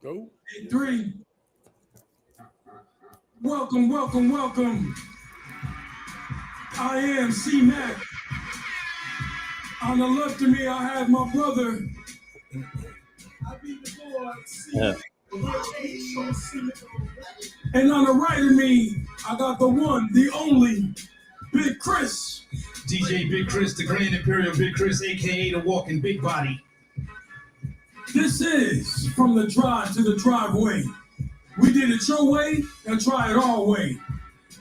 Go. Three. Welcome, welcome, welcome. I am C Mac. On the left of me, I have my brother. I beat the boy, C Mac. And on the right of me, I got the one, the only, Big Chris. DJ Big Chris, the Grand Imperial Big Chris, aka the Walking Big Body. This is From the Drive to the Driveway. We did it your way and try it our way.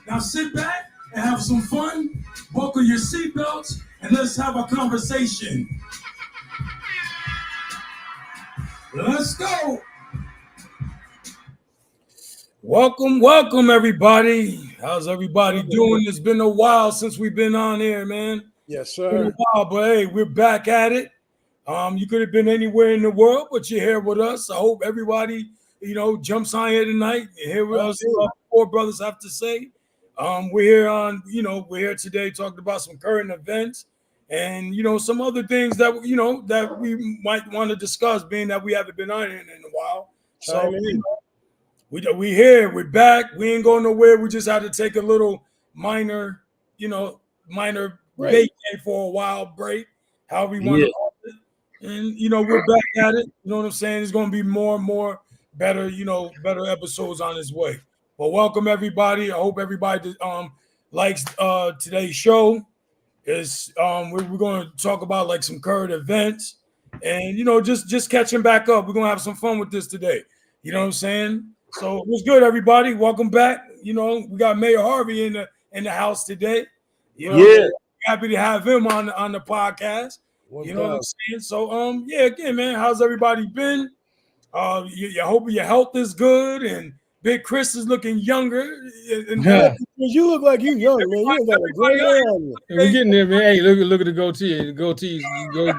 Now sit back and have some fun, buckle your seatbelts, and let's have a conversation. Let's go. Welcome, everybody. How's everybody doing? It's been a while since we've been on here, man. Yes, Been a sir. while, but hey, we're back at it. You could have been anywhere in the world, but you're here with us. I hope everybody, jumps on here tonight and hear what us four brothers have to say. We're here today talking about some current events and some other things that that we might want to discuss, being that we haven't been on here in a while. So we here, we're back. We ain't going nowhere. We just had to take a little minor break for a while break, however we want to call it. And we're back at it. You know what I'm saying? There's gonna be more and more better episodes on its way. But welcome everybody. I hope everybody likes today's show. We're going to talk about like some current events and just catching back up. We're gonna have some fun with this today. You know what I'm saying? So what's good, everybody? Welcome back. We got Mayor Harvey in the house today. Happy to have him on the podcast. You know what I'm saying? So again, man, how's everybody been? You hope your health is good and Big Chris is looking younger. You look like you young, man. You got a gray hair on you. We're getting there, man. Hey, look at the goatee. The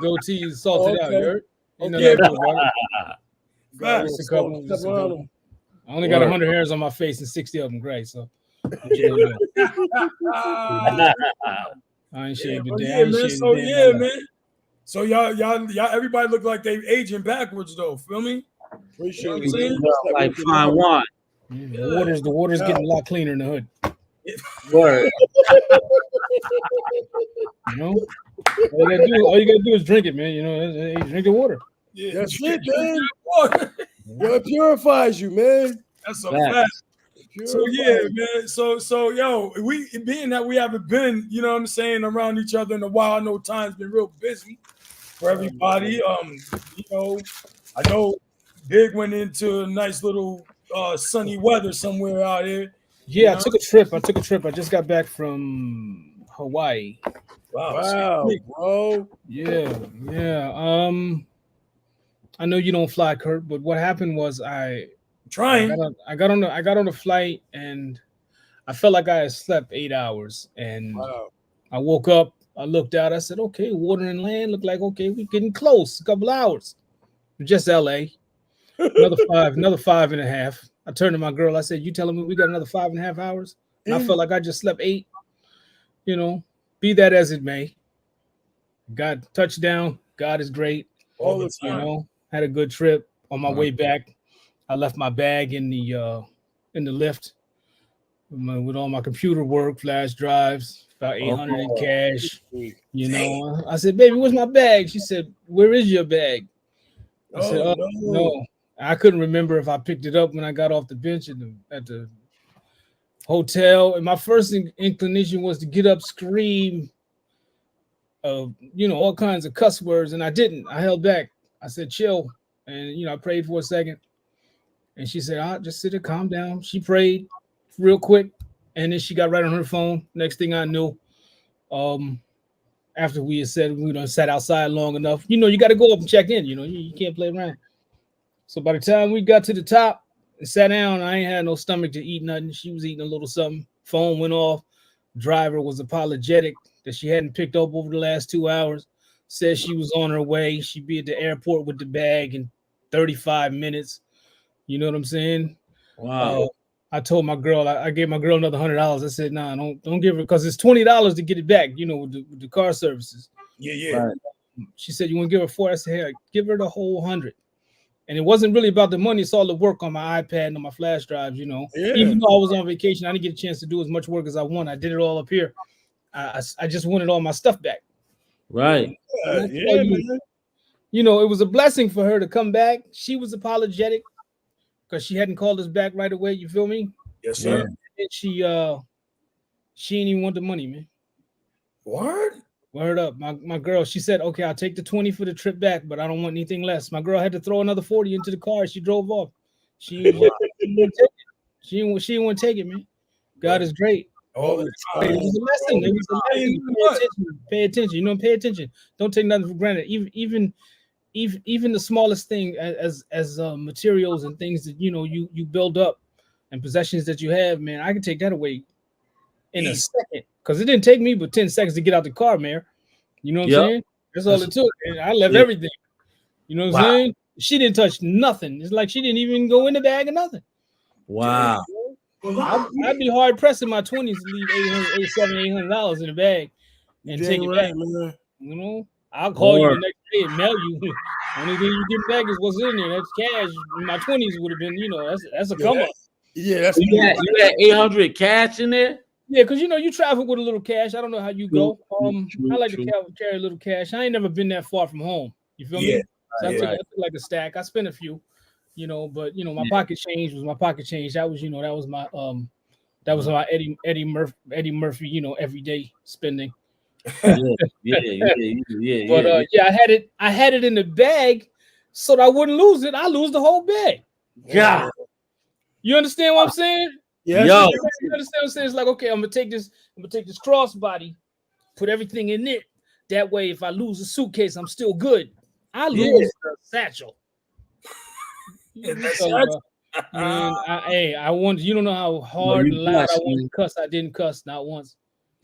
goatee is salted out. You heard? You know that, I only got 100 hairs on my face and 60 of them gray. So I ain't shaved a day. Man. So y'all, everybody look like they aging backwards though. Feel me? Appreciate it. Like fine wine. The water's getting a lot cleaner in the hood. Word. All you gotta do is drink it, man. Drink the water. Yeah, that's it, man. It purifies you, man. That's a fact. So man. So yo, we being that we haven't been, around each other in a while. I know time's been real busy for everybody. I know Big went into a nice little sunny weather somewhere out here. Yeah, I took a trip. I just got back from Hawaii. Wow, bro. Yeah. I know you don't fly, Kurt, but what happened was I got on the flight and I felt like I had slept 8 hours. And I woke up, I looked out, I said, okay, water and land look like okay, we're getting close, a couple hours. Just LA. Another 5.5. I turned to my girl, I said, you telling me we got another 5.5 hours? And I felt like I just slept 8. Be that as it may. God touchdown, God is great. All the time. Had a good trip. On my way back, I left my bag in the lift with all my computer work, flash drives, about 800 in cash. I said, baby, where's my bag? She said, where is your bag? I said, no. I couldn't remember if I picked it up when I got off the bench at the hotel. And my first inclination was to get up, scream, all kinds of cuss words. And I didn't. I held back. I said, chill. And, I prayed for a second. And she said, just sit there, calm down. She prayed real quick. And then she got right on her phone. Next thing I knew, after we had said we done sat outside long enough, you got to go up and check in. You can't play around. So by the time we got to the top and sat down, I ain't had no stomach to eat nothing. She was eating a little something. Phone went off. Driver was apologetic that she hadn't picked up over the last 2 hours. Said she was on her way. She'd be at the airport with the bag in 35 minutes. You know what I'm saying? Wow. I told my girl, I gave my girl another $100. I said, nah, don't give her, because it's $20 to get it back, with the car services. Yeah. Right. She said, you want to give her 4? I said, hey, give her the whole 100. And it wasn't really about the money. It's all the work on my iPad and on my flash drives, you know. Yeah. Even though I was on vacation, I didn't get a chance to do as much work as I want. I did it all up here. I just wanted all my stuff back. Right. You know, it was a blessing for her to come back. She was apologetic because she hadn't called us back right away. You feel me? Yes, sir. And she didn't even want the money, man. Word up. My girl, she said, okay, I'll take the 20 for the trip back, but I don't want anything less. My girl had to throw another 40 into the car. She drove off. She didn't want to take it, man. God is great. Oh, it was a lesson. It was a lesson. Pay attention. You know, pay attention. Don't take nothing for granted. Even the smallest thing as materials and things that you build up and possessions that you have, man. I can take that away in a second because it didn't take me but 10 seconds to get out the car, man. You know what I'm saying? That's all it took. And I left everything. You know what I'm saying? She didn't touch nothing. It's like she didn't even go in the bag or nothing. Wow. I'd be hard pressed in my 20s to leave $800 in the bag and take it back. Man. You know, I'll call you the next day and mail you. Only thing you get back is what's in there. That's cash. In my 20s would have been, that's a come up. Yeah, that's you had 800 cash in there. Yeah, because you travel with a little cash. I don't know how you go. I like to carry a little cash. I ain't never been that far from home. You feel me? So I took like a stack. I spent a few, but my pocket change was my pocket change. That was, that was my Eddie Murphy, everyday spending. Yeah. But I had it in the bag so that I wouldn't lose it. I lose the whole bag. Yeah. You understand what I'm saying? Yeah. You understand what I'm saying? It's like, okay, I'm gonna take this crossbody, put everything in it. That way, if I lose a suitcase, I'm still good. I lose the satchel. I want you don't know how hard and loud I want to cuss. I didn't cuss not once.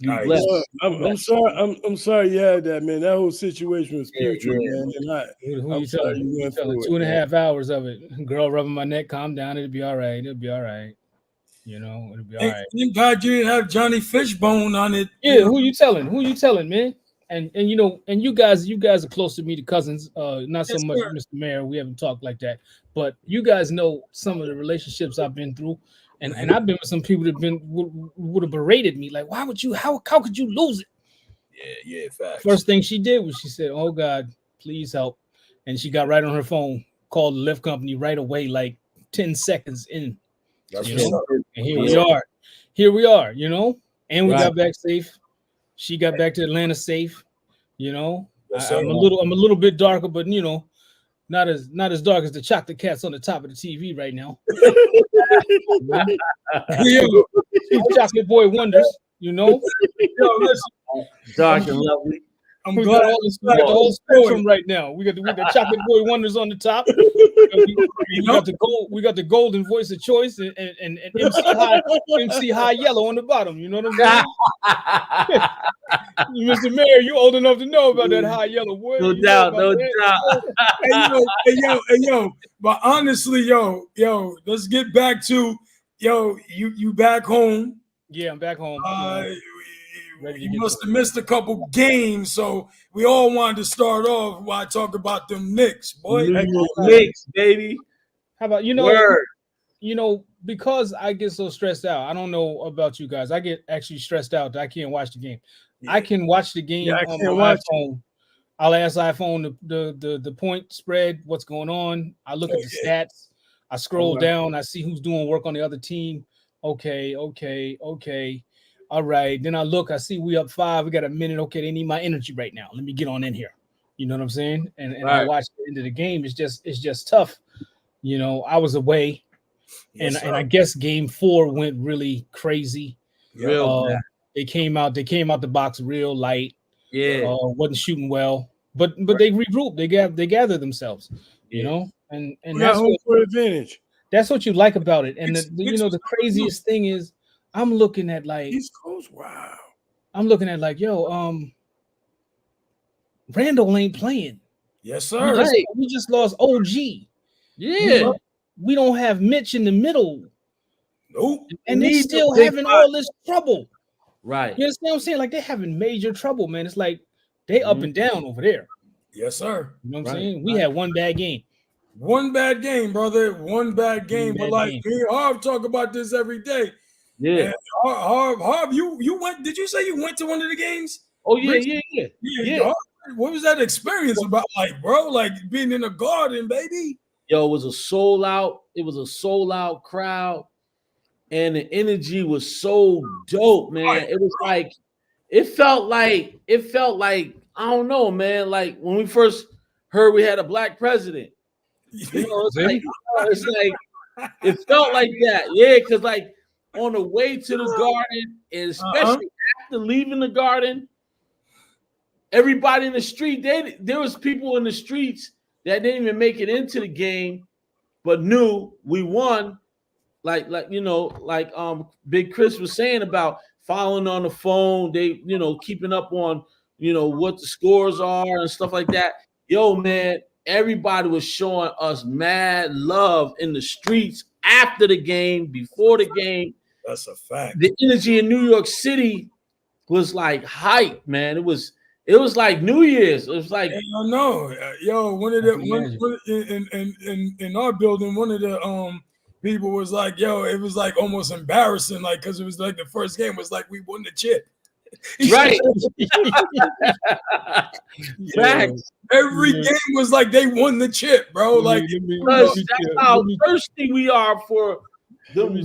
I'm sorry. I'm sorry you had that, man. That whole situation was putrid, man. And I'm sorry you went through 2.5 hours of it. Girl rubbing my neck, calm down. It'll be all right. It'll be all right. It'll be all right. Thank God you didn't have Johnny Fishbone on it. Yeah, who you telling? Who you telling, man? And you guys are close to me, the cousins. Not so much Mr. Mayor. We haven't talked like that, but you guys know some of the relationships I've been through. And I've been with some people that would have berated me, like, why would you? How could you lose it? Yeah, facts. First thing she did was she said, "Oh God, please help," and she got right on her phone, called the lift company right away, like 10 seconds in. And here we are, and we got back safe. She got back to Atlanta safe. I'm a little bit darker, but not as dark as the chocolate cats on the top of the TV right now. Chocolate boy wonders, Dark and lovely. I'm glad the whole spectrum right now. We got chocolate boy wonders on the top. We got the golden voice of choice and MC High Yellow on the bottom. You know what I'm saying? Mr. Mayor, you old enough to know about that High Yellow boy. No doubt. Hey, yo. But honestly, yo, let's get back to you back home. Yeah, I'm back home. You must have missed a couple games, so we all wanted to start off while I talk about them Knicks, boy. Knicks, baby. How about because I get so stressed out. I don't know about you guys. I get actually stressed out that I can't watch the game. Yeah. I can watch the game on my iPhone. I'll ask iPhone the point spread, what's going on. I look at the stats. I scroll down. I see who's doing work on the other team. Okay. All right. Then I look. I see we up 5. We got a minute. Okay, they need my energy right now. Let me get on in here. You know what I'm saying? And I watch the end of the game. It's just tough. I was away, and I guess game 4 went really crazy. They came out the box real light. Yeah, wasn't shooting well, but they regrouped. They gathered themselves. And that's home for advantage. That's what you like about it. And the craziest thing is, I'm looking at like East Coast. Wow. I'm looking at like, Randall ain't playing. Yes, sir. We just lost OG. Yeah. We don't have Mitch in the middle. Nope. And they still having all this trouble. Right. You understand what I'm saying? Like they're having major trouble, man. It's like they up and down over there. Yes, sir. You know what I'm saying? We had one bad game. One bad game, brother. One bad game. But like me and Harv talk about this every day. Yeah. And Harv, you went. Did you say you went to one of the games? Oh yeah. Harv, what was that experience about, like, bro? Like being in the Garden, baby. Yo, it was a sold out. It was a sold out crowd, and the energy was so dope, man. It was like, it felt like I don't know, man. Like when we first heard we had a black president. You know, it's like it felt like that, yeah. Because like on the way to the Garden, and especially after leaving the Garden, everybody in the street, there was people in the streets that didn't even make it into the game, but knew we won. Like you know, like Big Chris was saying about following on the phone, they keeping up on what the scores are and stuff like that. Yo, man. Everybody was showing us mad love in the streets after the game, before the game. That's a fact. The energy in New York City was like hype, man. It was like New Year's. It was like one of the in our building, one of the people was like, yo, it was like almost embarrassing, like because it was like the first game was like we won the chip. Right. Facts. Every game was like they won the chip, bro. Like that's how thirsty we are for the win.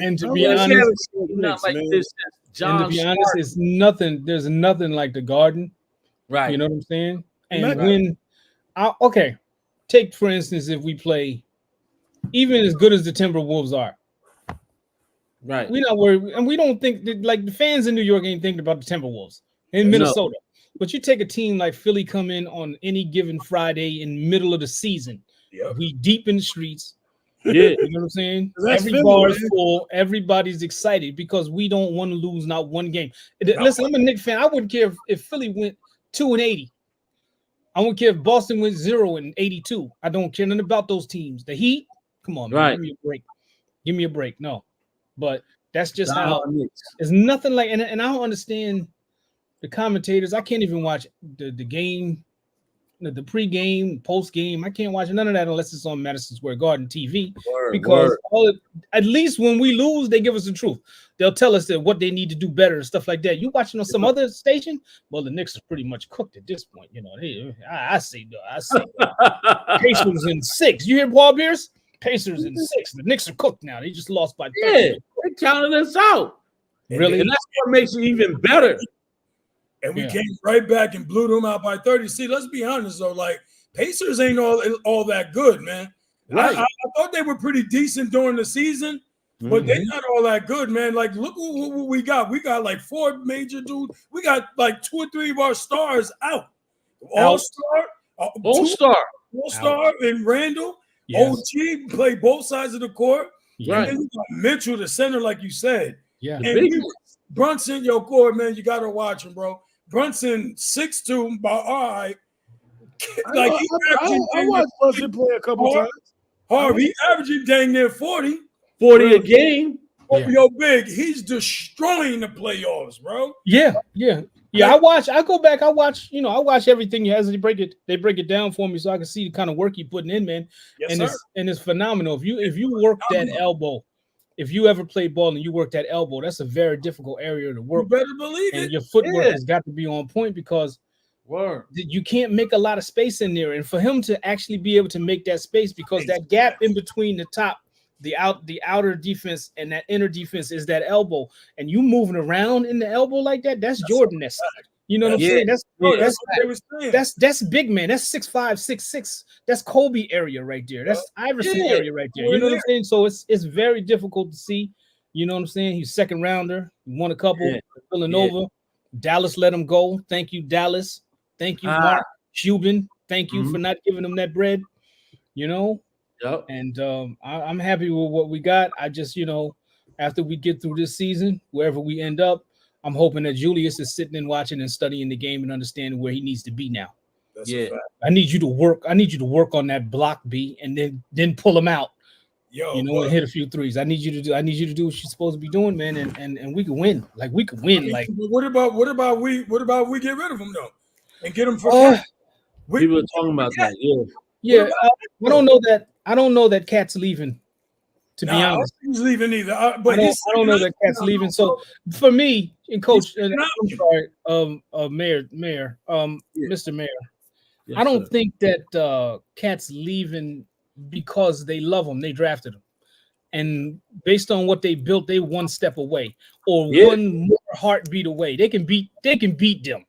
And to be honest, it's nothing. There's nothing like the Garden, right? You know what I'm saying? And when take for instance, if we play, even as good as the Timberwolves are. Right. We're not worried, and we don't think that, like the fans in New York ain't thinking about the Timberwolves in Minnesota. But you take a team like Philly come in on any given Friday in middle of the season. We deep in the streets. Yeah. You know what I'm saying? Every bar is full. Everybody's excited because we don't want to lose not one game. Listen, I'm a Knicks fan. I wouldn't care if Philly went 2-80. I wouldn't care if Boston went 0-82. I don't care nothing about those teams. The Heat, come on, man. Right. Give me a break. Give me a break. No. But that's just how it's nothing like, and I don't understand the commentators. I can't even watch the game, the pre-game, post-game. I can't watch none of that unless it's on Madison Square Garden TV. Because at least when we lose, they give us the truth. They'll tell us that what they need to do better and stuff like that. You watching on some other station? Well, the Knicks are pretty much cooked at this point. You know, I say Pacers in 6. You hear Paul Pierce? Pacers in 6. The Knicks are cooked now. They just lost by 30. Yeah, they counted us out. Really? And that's what makes it even better. And we came right back and blew them out by 30. See, let's be honest though, like Pacers ain't all that good, man. Right. I thought they were pretty decent during the season, but they're not all that good, man. Like, look what we got. We got like 4 major dudes. We got like 2 or 3 of our stars out. All-star, and Randall. Yes. OG play both sides of the court. Right. And then you got Mitchell, the center, like you said. Yeah. And Brunson, your core, man, you got to watch him, bro. Brunson, 6'2", but all right. Like I watched Brunson play a couple times. Harvey averaging dang near 40 a game. Yo, Big, he's destroying the playoffs, bro. Yeah. I go back, I watch everything as they break it down for me so I can see the kind of work you're putting in, man. Yes, it's phenomenal. If you work that elbow, if you ever play ball and you work that elbow, that's a very difficult area to work. You better believe it. And your footwork has got to be on point because you can't make a lot of space in there. And for him to actually be able to make that space, because that gap in between the top, the outer defense and that inner defense is that elbow, and you moving around in the elbow like that, that's Jordan-esque. You know what I'm saying? That's big man. That's 6'5", 6'6". That's Kobe area right there. That's Iverson area right there. You know what I'm saying? So it's very difficult to see. You know what I'm saying? He's second rounder. He won a couple. Villanova. Dallas let him go. Thank you, Dallas. Thank you, Mark Cuban. Thank you for not giving him that bread. You know. Yep. And I'm happy with what we got. I just, after we get through this season, wherever we end up, I'm hoping that Julius is sitting and watching and studying the game and understanding where he needs to be now. That's a fact. I need you to work on that block B and then pull him out. And hit a few threes. I need you to do what you're supposed to be doing, man, and we can win. Like we could win. Like what about we get rid of him though and get him for People are talking about that. Yeah. I don't know that. I don't know that Cat's leaving. To be honest, he's leaving either. But I don't know that Cat's leaving. So for me, and Coach, I'm sorry, Mayor, Mr. Mayor, I don't think that Cat's leaving because they love him. They drafted him, and based on what they built, they one step away or one more heartbeat away. They can beat them.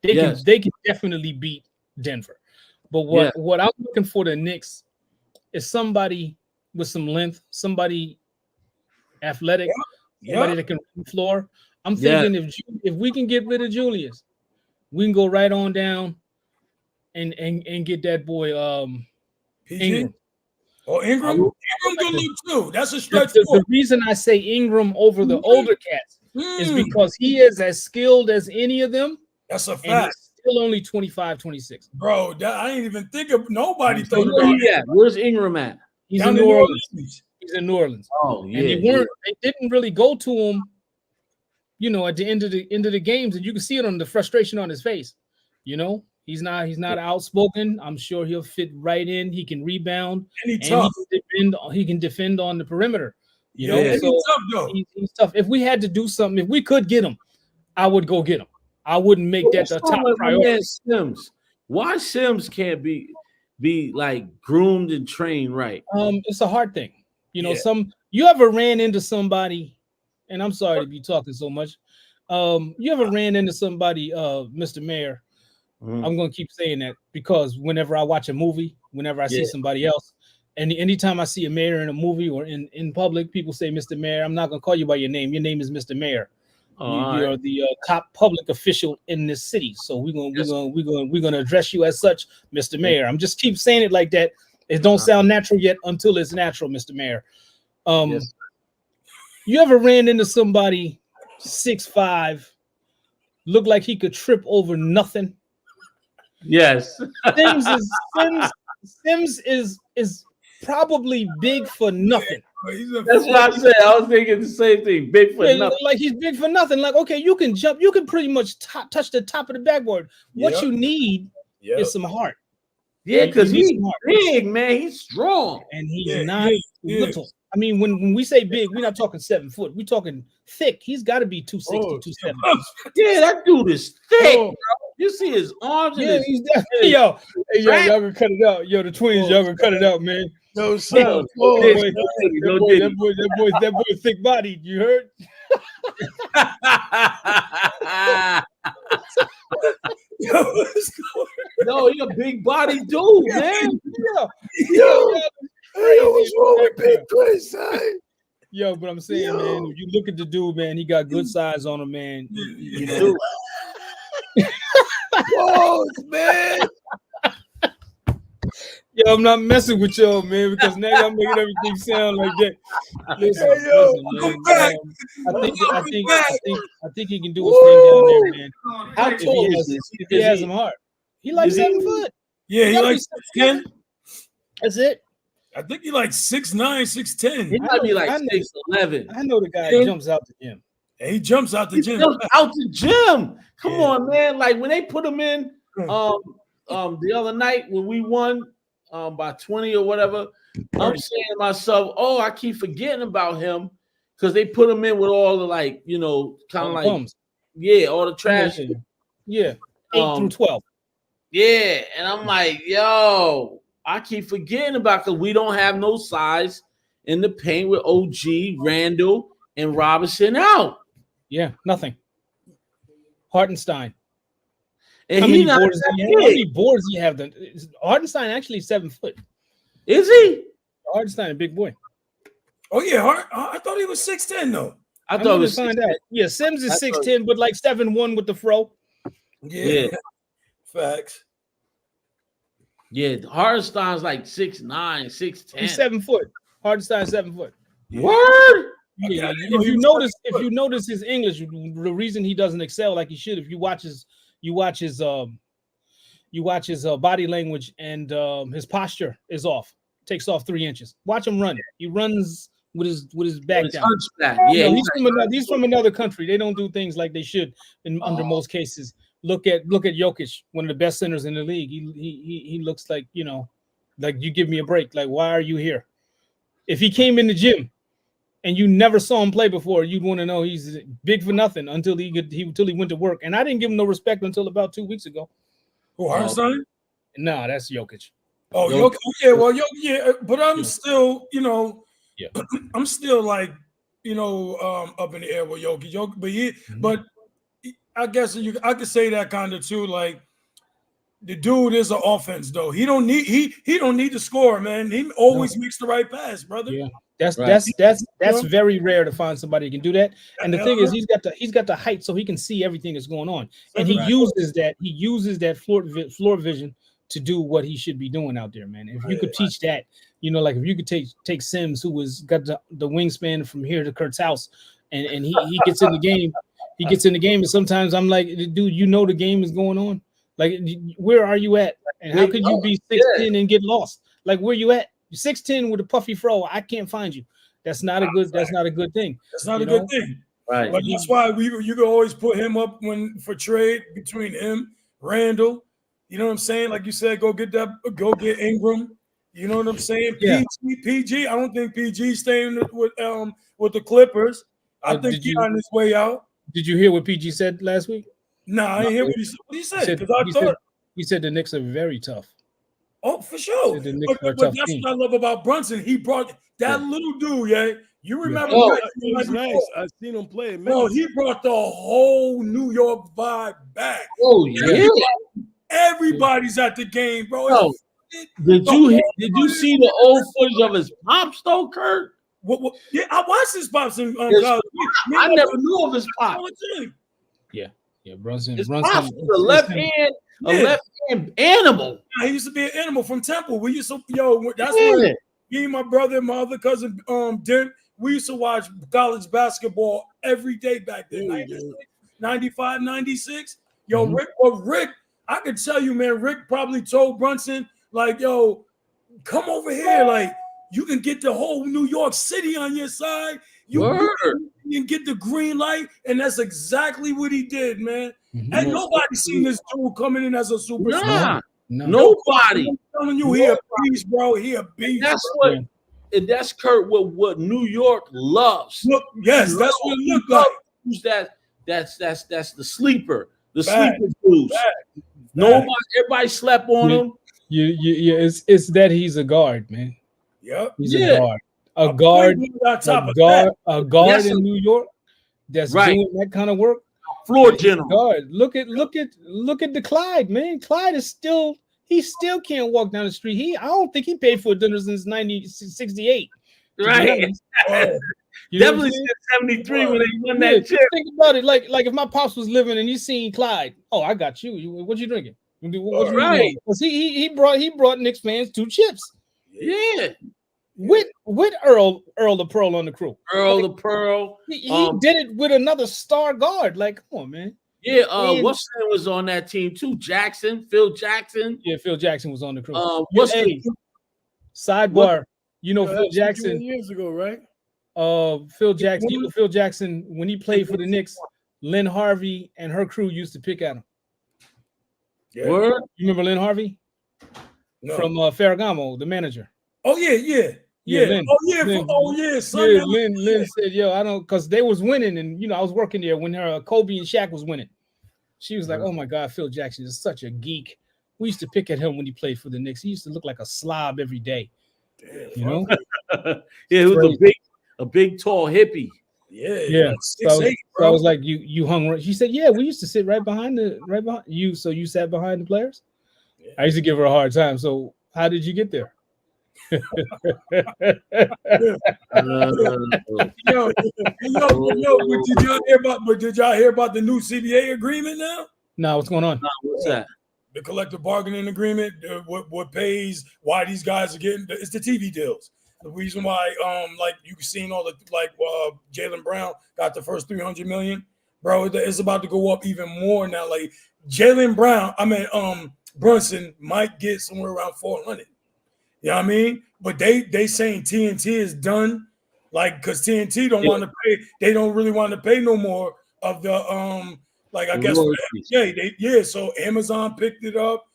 They can definitely beat Denver. But what I'm looking for the Knicks is somebody with some length, somebody athletic, somebody that can run the floor. I'm thinking if we can get rid of Julius, we can go right on down and get that boy Ingram. Oh, Ingram can look too. That's a stretch. The reason I say Ingram over the older cats is because he is as skilled as any of them. That's a fact. Still only 25, 26. Bro, I ain't even think of nobody. Where's Ingram at? He's in New Orleans. He's in New Orleans. Oh, yeah. And they didn't really go to him, at the end of the games, and you can see it on the frustration on his face. He's not outspoken. I'm sure he'll fit right in. He can rebound and he can defend on the perimeter. He's tough though. He's tough. If we had to do something, if we could get him, I would go get him. I wouldn't make that the top priority. Sims. Why Sims can't be like groomed and trained right? It's a hard thing. You ever ran into somebody, and I'm sorry to be talking so much. You ever ran into somebody, Mr. Mayor? I'm gonna keep saying that because whenever I watch a movie, whenever I see somebody else, and anytime I see a mayor in a movie or in public, people say, Mr. Mayor, I'm not gonna call you by your name. Your name is Mr. Mayor. You're the top public official in this city, so we're gonna address you as such, Mr. Mayor. I'm just keep saying it like that. It don't sound natural yet until it's natural, Mr. Mayor. You ever ran into somebody 6'5", look like he could trip over nothing? Yes. Sims is probably big for nothing. That's what I said. I was thinking the same thing. Big for nothing. Like he's big for nothing. Like, okay, you can jump. You can pretty much touch the top of the backboard. What you need is some heart. Yeah, because he's big, man. He's strong. And he's not little. I mean, when we say big, we're not talking 7 foot. We're talking thick. He's got to be 260, 270. Yeah, that dude is thick, bro. You see his arms. Yeah, he's definitely, y'all gonna cut it out. Yo, the twins, y'all gonna cut it out, man. No, son. That boy thick bodied. You heard? No, you're a big body dude, man. What's wrong with Big Chris, son? Yo, but I'm saying, man, if you look at the dude, man, he got good size on him, man. You know. Whoa, man. Yo, I'm not messing with y'all, man, because now y'all making everything sound like that. Listen, man. I think he can do his thing down there, man. How tall is this? If he has some heart. He like 7 foot. Yeah, he likes 6'10". That's it. I think he like 6'9", 6'10". He might be like 6'11". I know the guy jumps out the gym. Yeah, he jumps out the gym. Out the gym. Come on, man. Like when they put him in the other night when we won by 20 or whatever, I'm saying to myself, oh, I keep forgetting about him because they put him in with all the like, kind of like bums. All the trash. Yeah. 8 through 12. Yeah, and I'm like, yo, I keep forgetting about because we don't have no size in the paint with OG, Randall, and Robinson out. Yeah, nothing. Hartenstein. And how many boards do you have? Hartenstein actually 7 foot. Is he? Hartenstein, a big boy. Oh yeah, I thought he was 6'10" though. I thought it was 6'10". Yeah, Sims is 6'10", but like 7'1" with the fro. Yeah. Facts. Yeah, Hartenstein's like 6'9", 6'10". He's 7 foot. Hartenstein 7 foot. Word. Yeah, if you notice his English, the reason he doesn't excel like he should, if you watch his body language and his posture is off, takes off 3 inches. Watch him run. He runs with his back down. Yeah, he's from another country. They don't do things like they should under most cases. Look at Jokic, one of the best centers in the league. He looks like, you know, like you give me a break. Like, why are you here? If he came in the gym and you never saw him play before, you'd want to know he's big for nothing until he went to work. And I didn't give him no respect until about 2 weeks ago. Who, Hartenstein? No, that's Jokic. Oh, Jokic. Yeah, well, yeah, but I'm still, you know, I'm still like, you know, up in the air with Jokic. But I guess I could say that kind of too. Like, the dude is an offense though. He don't need to score, man. He always makes the right pass, brother. Yeah, that's very rare to find somebody who can do that. And the thing is, he's got the height, so he can see everything that's going on, and he uses that floor vision to do what he should be doing out there, man. If you could teach that, you know, like if you could take Sims, who got the wingspan from here to Kurt's house, and he gets in the game. He gets in the game, and sometimes I'm like, dude, you know the game is going on. Like, where are you at? And how could you be 6'10" and get lost? Like, where you at? You're 6'10" with a puffy fro. I can't find you. That's not a good thing. That's not a good thing. Right. But that's why you can always put him up for trade between him, Randall. You know what I'm saying? Like you said, go get Ingram. You know what I'm saying? Yeah. PG. I don't think PG's staying with the Clippers. I think he's on his way out. Did you hear what PG said last week? No, I didn't hear what he said. He said the Knicks are very tough. Oh, for sure. But that's what I love about Brunson. He brought that little dude, yeah. You remember? He's nice. I've seen him play. Bro, he brought the whole New York vibe back. Oh, yeah. Everybody's at the game, bro. Oh, did you see the old footage of his pops, though, Kurt? Yeah, I watched his pops in college. I never knew of his pops. Yeah, Brunson. His pops was a left hand animal. He used to be an animal from Temple. We used to, that's where me and my brother and my other cousin, Dent, we used to watch college basketball every day back then. 95, 96. Rick, I could tell you, man, Rick probably told Brunson, like, yo, come over here. Like, you can get the whole New York City on your side. You can get the green light, and that's exactly what he did, man. And nobody seen this dude coming in as a superstar. Nobody. I'm telling you, he a beast, bro. He a beast. And that's Kurt. What New York loves. That's what it looked like. Who's that? That's the sleeper. The sleeper dudes. Everybody slept on him. It's that he's a guard, man. Yep. He's a guard. A guard in New York that's doing that kind of work. Floor general. Guard. Look at the Clyde, man. Clyde is still can't walk down the street. I don't think he paid for a dinner since 1968. Right. Definitely since 73 when they won that chip. Think about it. Like if my pops was living and you seen Clyde, oh, I got you. What you drinking? Right. Because he brought Knicks fans 2 chips. Yeah. With Earl the Pearl on the crew. Earl the Pearl. He did it with another star guard. Like, come on, man. Yeah, what's his name was on that team too? Phil Jackson. Yeah, Phil Jackson was on the crew. Sidebar. Phil Jackson years ago, right? Phil Jackson. Phil Jackson, when he played for the Knicks, Lynn Harvey and her crew used to pick at him. Yeah. Word? You remember Lynn Harvey? No. From Ferragamo, the manager. Oh yeah. Lynn. Lynn said, "Yo, I don't," because they was winning, and I was working there when Kobe and Shaq was winning. She was like, "Oh my God, Phil Jackson is such a geek. We used to pick at him when he played for the Knicks. He used to look like a slob every day." Yeah, he was a big tall hippie. Yeah. So I was like, "You hung." She said, "Yeah, we used to sit right behind you. So you sat behind the players." Yeah. I used to give her a hard time. So how did you get there? But did y'all hear about the new CBA agreement now? No, what's going on? What's that? The collective bargaining agreement, what pays, why these guys are getting, it's the TV deals. The reason why, like you've seen all the, Jaylen Brown got the first $300 million, bro. It's about to go up even more now. Like Jaylen Brown, Brunson might get somewhere around 400. You know what I mean? But they saying TNT is done, like, because TNT don't want to pay. They don't really want to pay no more of the Like I guess so Amazon picked it up.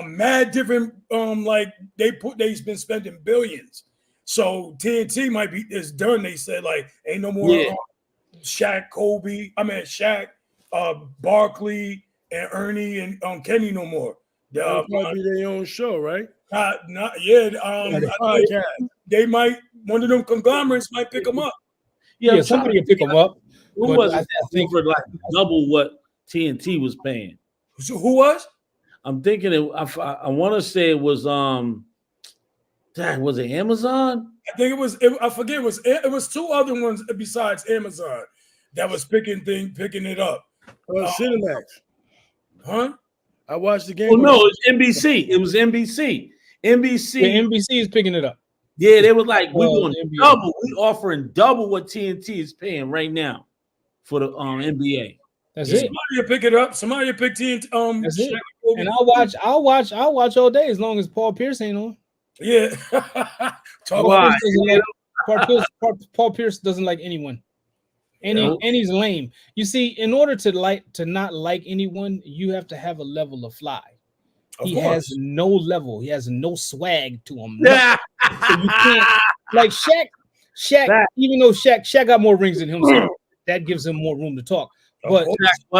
Mad different like they've been spending billions. So TNT might be is done. They said like ain't no more Shaq, Barkley and Ernie and Kenny no more. That might be their own show, right? They might one of them conglomerates might pick them up. Yeah, somebody will pick them up. Who was I think for like double what TNT was paying? So who was? I'm thinking I want to say it was was it Amazon? I think it was. I forget. It was two other ones besides Amazon that was picking it up. Cinemax. Huh? I watched the game. Oh no, it's NBC. It was NBC. NBC. Yeah, NBC is picking it up. Yeah, they were like, we're going double. We're offering double what TNT is paying right now for the NBA. That's it. Somebody will pick it up. Somebody will pick TNT. That's it. And I'll watch all day as long as Paul Pierce ain't on. Yeah. Paul Pierce doesn't like anyone. And he's lame. You see, in order to not like anyone, you have to have a level of fly. He has no level. He has no swag to him. So you can't like Shaq. Even though Shaq got more rings than him, so that gives him more room to talk. But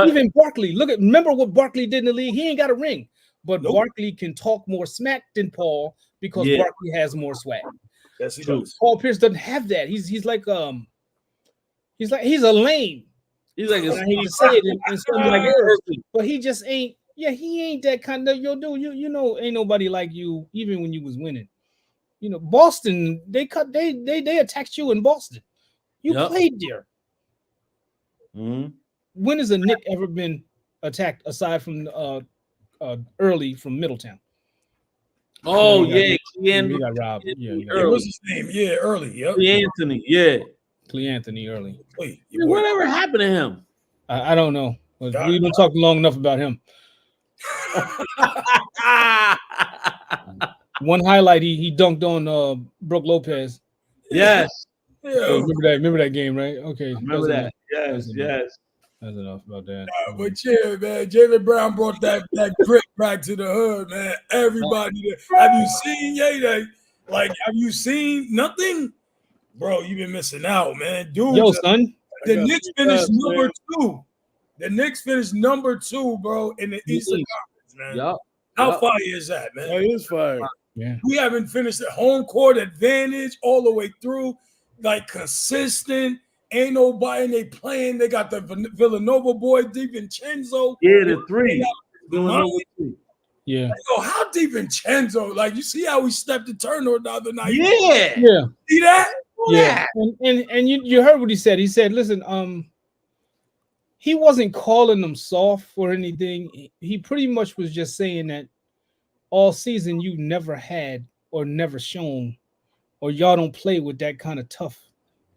even Barkley, remember what Barkley did in the league? He ain't got a ring, but Barkley can talk more smack than Paul because Barkley has more swag. Yes, he does. Paul Pierce doesn't have that. He's a lame. He's like I hate to say it in something like yours, but he just ain't. Yeah, he ain't that kind of yo dude. You know, ain't nobody like you. Even when you was winning, you know, Boston they attacked you in Boston. You played there. Mm-hmm. When has a Knick ever been attacked aside from early from Middletown? Oh he got robbed. What was his name? Yeah, early. Yep. Anthony. Yeah. Anthony early. Whatever happened to him? I don't know. We don't talk long enough about him. One highlight, he dunked on Brooke Lopez. Yes. Yeah. Remember that game, right? Okay. Remember that. Yes. That's enough about that. But yeah, man, Jaylen Brown brought that grit back to the hood, man. Everybody, have you seen have you seen nothing? Bro, you've been missing out, man. Dude, son. The Knicks finished number 2. The Knicks finished number 2, bro, in the Eastern Conference, man. How fire is that, man? That is fire. Yeah. We haven't finished the home court advantage all the way through, like consistent. Ain't nobody, and they playing. They got the Villanova boy, DiVincenzo. Yeah, the 3. Yeah. Yo, how DiVincenzo? Like, you see how we stepped the turnover the other night? Yeah. See that? Yeah. And you heard what he said. He said, listen, he wasn't calling them soft or anything. He pretty much was just saying that all season you never had or never shown, or y'all don't play with that kind of tough,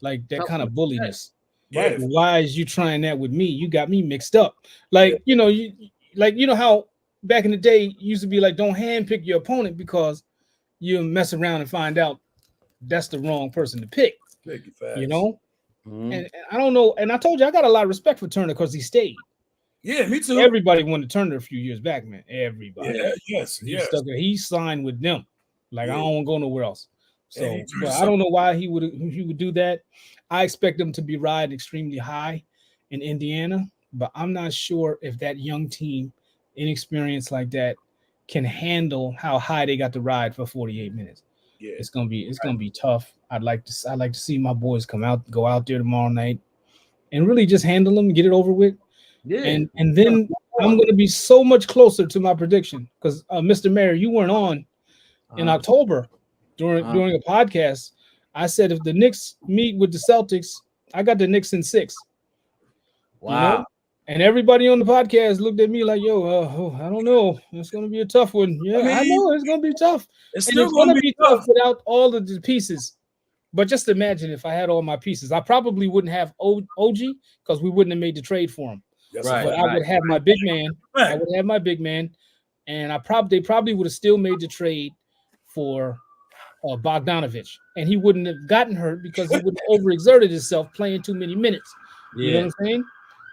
like that kind of bulliness. Yeah. Why is you trying that with me? You got me mixed up. Like, you know how back in the day you used to be like, don't handpick your opponent because you mess around and find out that's the wrong person to pick. You know? Mm-hmm. And I don't know. And I told you I got a lot of respect for Turner because he stayed. Yeah, me too. Everybody wanted Turner a few years back, man. Everybody. Yeah, yes. He signed with them. Like, I don't want to go nowhere else. So, but I don't know why he would do that. I expect him to be riding extremely high in Indiana, but I'm not sure if that young team, inexperienced like that, can handle how high they got to ride for 48 minutes. Yeah, it's gonna be tough. I'd like to see my boys go out there tomorrow night and really just handle them, get it over with. Yeah, and then I'm gonna be so much closer to my prediction because Mr. Mayor, you weren't on in October during a podcast. I said if the Knicks meet with the Celtics, I got the Knicks in 6. Wow. You know? And everybody on the podcast looked at me like, yo, I don't know. It's going to be a tough one. Yeah, I know it's going to be tough. It's going to be tough without all of the pieces. But just imagine if I had all my pieces. I probably wouldn't have OG because we wouldn't have made the trade for him. Right. But I would have my big man. I would have my big man. And they probably would have still made the trade for Bogdanovich. And he wouldn't have gotten hurt because he wouldn't have overexerted himself playing too many minutes. You know what I'm saying?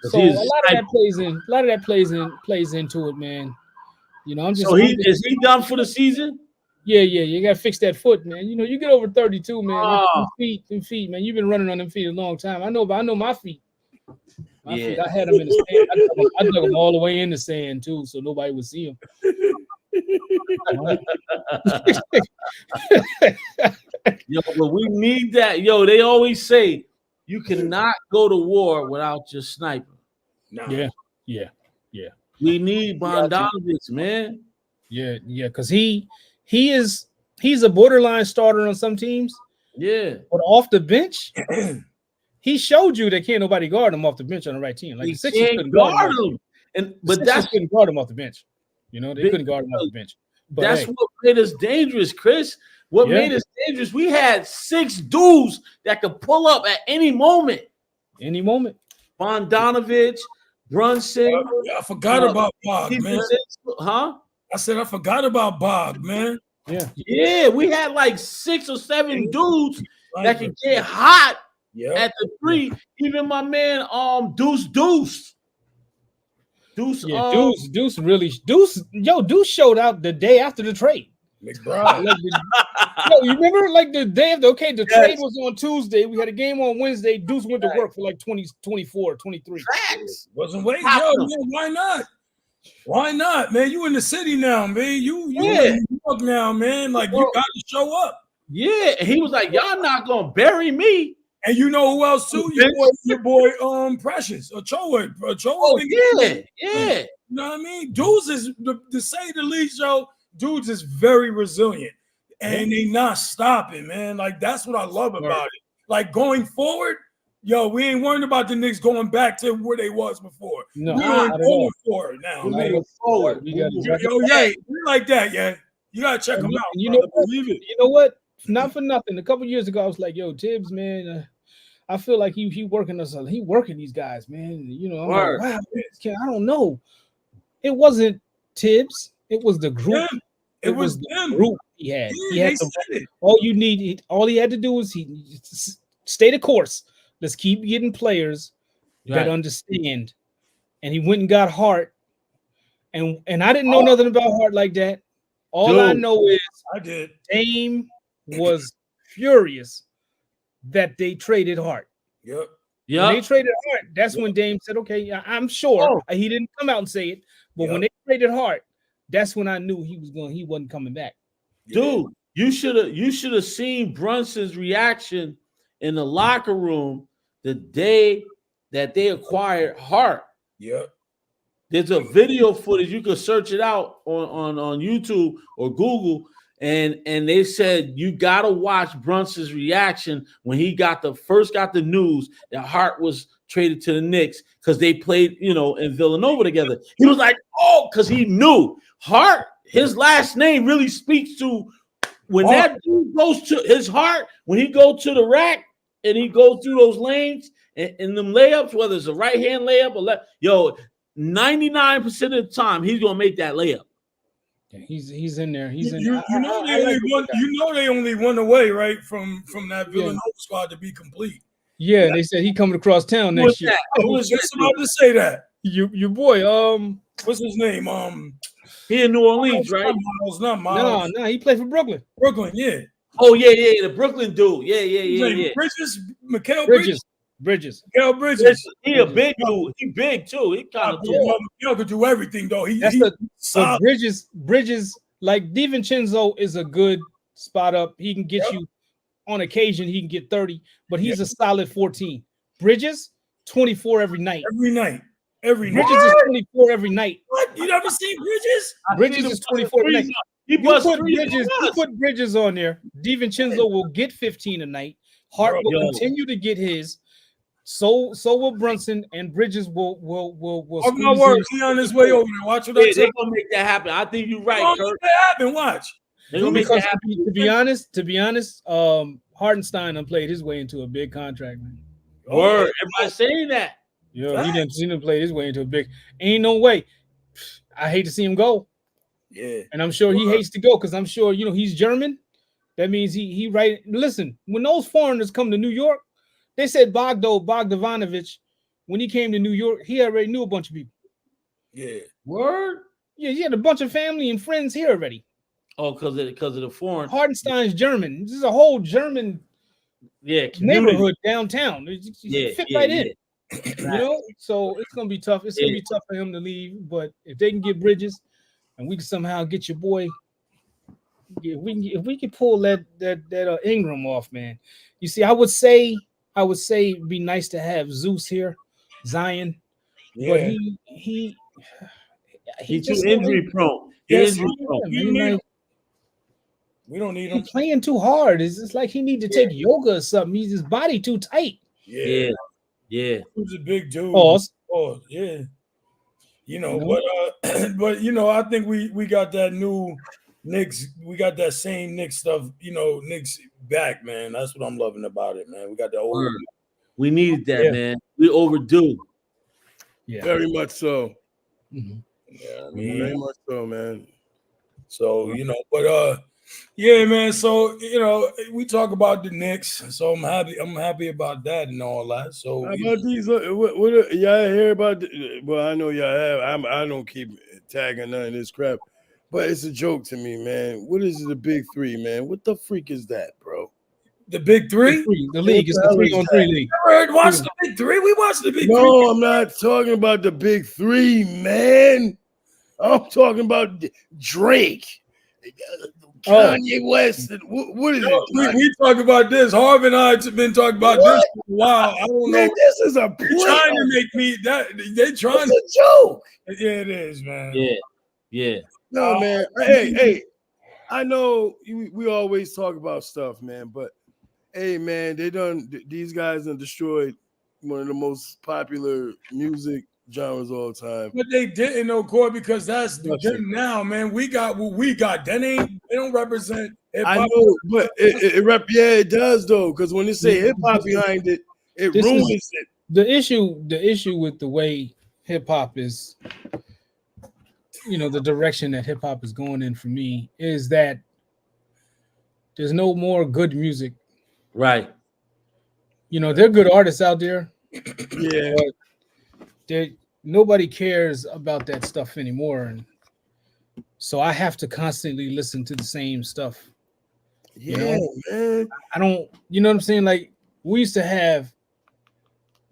So a lot of that plays into it, man. You know, is he done for the season? Yeah, you gotta fix that foot, man. You know, you get over 32, man. Them feet, man. You've been running on them feet a long time. I know my feet. My feet, I had them in the sand. I dug them all the way in the sand too, so nobody would see them. Yo, but we need that. Yo, they always say you cannot go to war without your sniper. Nah. Yeah. We need Bogdanovich, man. Yeah, because he's a borderline starter on some teams. Yeah, but off the bench, he showed you that can't nobody guard him off the bench on the right team. Like the Sixers couldn't guard him, but that's couldn't guard him off the bench. You know, they couldn't guard him off the bench. But that's what made us dangerous, Chris. What made us dangerous? We had 6 dudes that could pull up at any moment. Bogdanovich, Brunson. I forgot about Bog, man. Huh? I said I forgot about Bog, man. Yeah. We had like 6 or 7 dudes that could get hot at the 3. Even my man, Deuce. Deuce showed out the day after the trade. McBride. You remember like the day of the trade was on Tuesday. We had a game on Wednesday. Deuce went to work for like 20, 24, 23. Wasn't waiting. Man, why not? Why not, man? You in the city now, man. You in New York now, man. Like, you got to show up. Yeah, and he was like, y'all not going to bury me. And you know who else, too? Your boy Precious. Ochoa. Yeah. You know what I mean? Dudes is, to say the least, yo, dudes is very resilient. And they not stopping, man. Like, that's what I love about it. Like, going forward, yo, we ain't worried about the Knicks going back to where they was before. No, we ain't going forward now. We're moving forward. We like that, yeah. You got to check them out. You know what? Not for nothing. A couple years ago, I was like, yo, Tibbs, man, I feel like he working us. He working these guys, man. You know, I'm like, wow, I don't know. It wasn't Tibbs. It was the group. It was the group he had. All he had to do was he stay the course. Let's keep getting players that understand. And he went and got Hart. And I didn't know nothing about Hart like that. All I know is Dame was furious that they traded Hart. Yep. When they traded Hart, that's when Dame said, okay, I'm sure he didn't come out and say it, but when they traded Hart, that's when I knew he wasn't coming back. Dude, you should have seen Brunson's reaction in the locker room the day that they acquired Hart. Yep. There's a video footage. You can search it out on YouTube or Google. And they said you gotta watch Brunson's reaction when he first got the news that Hart was traded to the Knicks because they played, in Villanova together. He was like, because he knew Hart, his last name really speaks to when that dude goes to his heart, when he goes to the rack and he goes through those lanes and them layups, whether it's a right hand layup or left, 99% of the time he's gonna make that layup. He's in there. He's in. They only won away, right, from that Villanova squad to be complete. Yeah, they said he coming across town next year. I was just about to say that. Your boy, what's his name? He in New Orleans, right? Not Miles. No, he played for Brooklyn. Brooklyn, yeah. Oh yeah, the Brooklyn dude. Yeah. Mikal Bridges. Mikal Bridges. He a big dude. He big too. He kind of Mikal could do everything though. So Bridges, like DiVincenzo is a good spot up. He can get you on occasion. He can get 30, but he's a solid 14. Bridges 24 every night. Bridges is 24 every night. What? You never seen Bridges? Bridges is 24 every night. You put Bridges on there. DiVincenzo will get 15 a night. Hart will continue to get his. So will Brunson, and Bridges will. I'm not worried. He on his way over there. Watch what I say. They're gonna make that happen. I think you're right, Kurt. Make that happen. Watch. They're gonna make that happen. To be honest, Hartenstein played his way into a big contract, man. Word. Everybody's saying that. Yeah, he didn't play his way into a big. Ain't no way. I hate to see him go. Yeah, and I'm sure he hates to go because I'm sure he's German. That means he right. Listen, when those foreigners come to New York, they said Bogdanovich when he came to New York, he already knew a bunch of people. Yeah. Word. Yeah, he had a bunch of family and friends here already. Oh, because of the foreign. Hardenstein's German. This is a whole German neighborhood downtown. Yeah, fit yeah, right in. yeah. You know, so it's gonna be tough. It's gonna be tough for him to leave. But if they can get Bridges, and we can somehow get your boy, if we can pull that Ingram off, man. You see, I would say it'd be nice to have Zeus here, Zion, but he's too injury prone. Yes, Injury prone. We don't need him playing too hard. It's like he need to take yoga or something. His body too tight. Yeah. He's a big dude. Pause. Oh, yeah. You know, but you know, I think we got that new Knicks. We got that same Knicks stuff. You know, Knicks back, man. That's what I'm loving about it, man. We got the old. We needed that, man. We overdue. Yeah, very much so. Mm-hmm. Yeah, Very much so, man. So you know, but yeah, man. So you know, we talk about the Knicks. So I'm happy about that and all that. So how about these? What y'all hear about? Well, I know y'all have. I don't keep tagging none of this crap, but it's a joke to me, man. What is the big three, man? What the freak is that, bro? the big three? The league is the 3-on-3 league. Watch the big three. We watched the big three. No, I'm not talking about the big three, man. I'm talking about Drake, Kanye West. And what is it? We talk about this. Harv and I have been talking about this for a while. I don't Man, know. this is a They're trying to make me that. They trying. It's a joke. Yeah, it is, man. Yeah. No, man. Hey. I know we always talk about stuff, man, but hey, man, these guys done destroyed one of the most popular music genres of all time. But they didn't know, Corey, because that's them now, man. We got what we got. They don't represent hip-hop. I know, but it does though, because when they say hip hop behind it, it ruins it. The issue with the way hip hop is, you know, the direction that hip hop is going in for me is that there's no more good music. Right. You know, there are good artists out there. Yeah. But nobody cares about that stuff anymore. And so I have to constantly listen to the same stuff. Yeah, man. I don't, you know what I'm saying? Like we used to have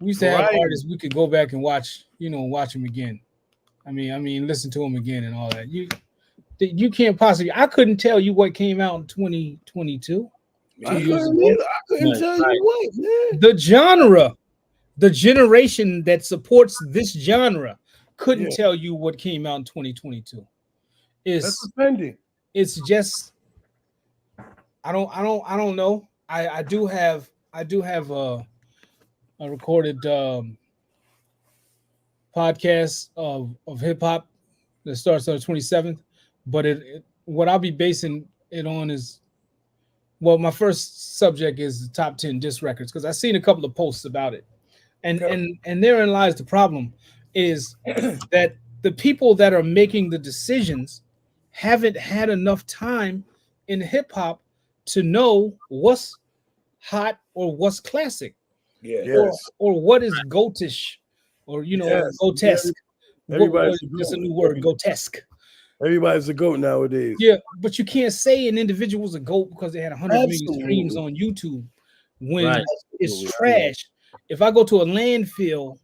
artists we could go back and watch them again. I mean, listen to them again and all that. You can't possibly. I couldn't tell you what came out in 2022. I couldn't tell you what, man. The genre, the generation that supports this genre, couldn't tell you what came out in 2022. That's offending. It's just, I don't know. I do have a recorded podcast of hip hop that starts on the 27th, but what I'll be basing it on is, well, my first subject is the top 10 disc records, because I've seen a couple of posts about it, and therein lies the problem, is that the people that are making the decisions haven't had enough time in hip hop to know what's hot or what's classic, or what is goatish, or grotesque. That's a new word, grotesque. Everybody's a goat nowadays. Yeah, but you can't say an individual's a goat because they had 100 million streams on YouTube when it's trash. If I go to a landfill,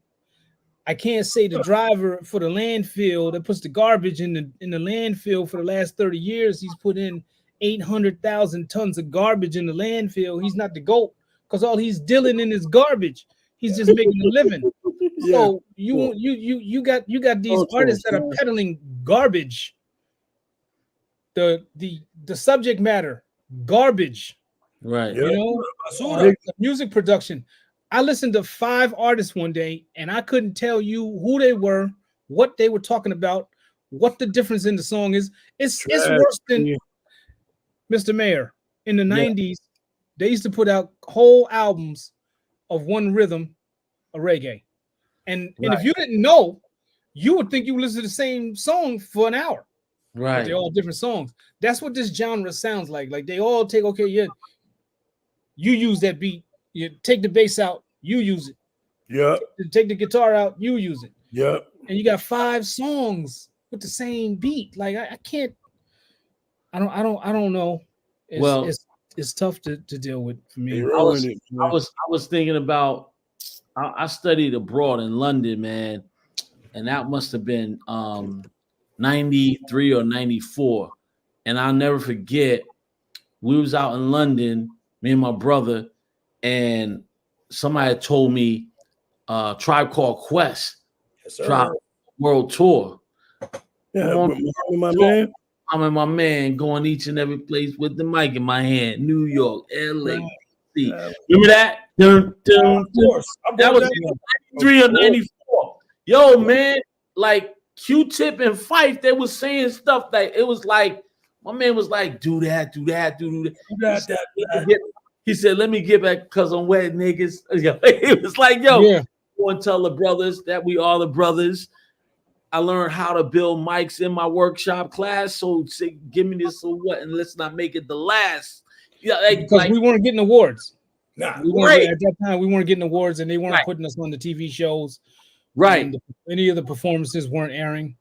I can't say the driver for the landfill that puts the garbage in the landfill for the last 30 years, he's put in 800,000 tons of garbage in the landfill. He's not the GOAT because all he's dealing in is garbage. He's just making a living. So you got these artists that are peddling garbage. The subject matter, garbage. Right. You know, music production. I listened to 5 artists one day, and I couldn't tell you who they were, what they were talking about, what the difference in the song is. It's worse than Mr. Mayor. In the 90s, they used to put out whole albums of one rhythm of reggae. And if you didn't know, you would think you would listen to the same song for an hour. Right. But they're all different songs. That's what this genre sounds like. Like they all take, you use that beat. You take the bass out, you use it. Yeah. Take the guitar out, you use it. Yeah. And you got 5 songs with the same beat. Like I can't. I don't know. It's tough to deal with for me. I was thinking about. I studied abroad in London, man, and that must have been 93 or 94. And I'll never forget, we was out in London, me and my brother, and somebody had told me Tribe Called Quest dropped world tour. Yeah, my man. I'm in my man going each and every place with the mic in my hand. New York, LA. Remember that? Dun, dun, dun. That was 93 or 94. Yo, man, like Q-Tip and Phife, they was saying stuff that it was like, my man was like, do that. He said, let me get back because I'm wet niggas. It was like, yo, go and tell the brothers that we are the brothers. I learned how to build mics in my workshop class. So say, give me this or what, and let's not make it the last. Yeah, because we weren't getting awards. Nah, at that time we weren't getting awards, and they weren't putting us on the TV shows. Right. Any of the performances weren't airing.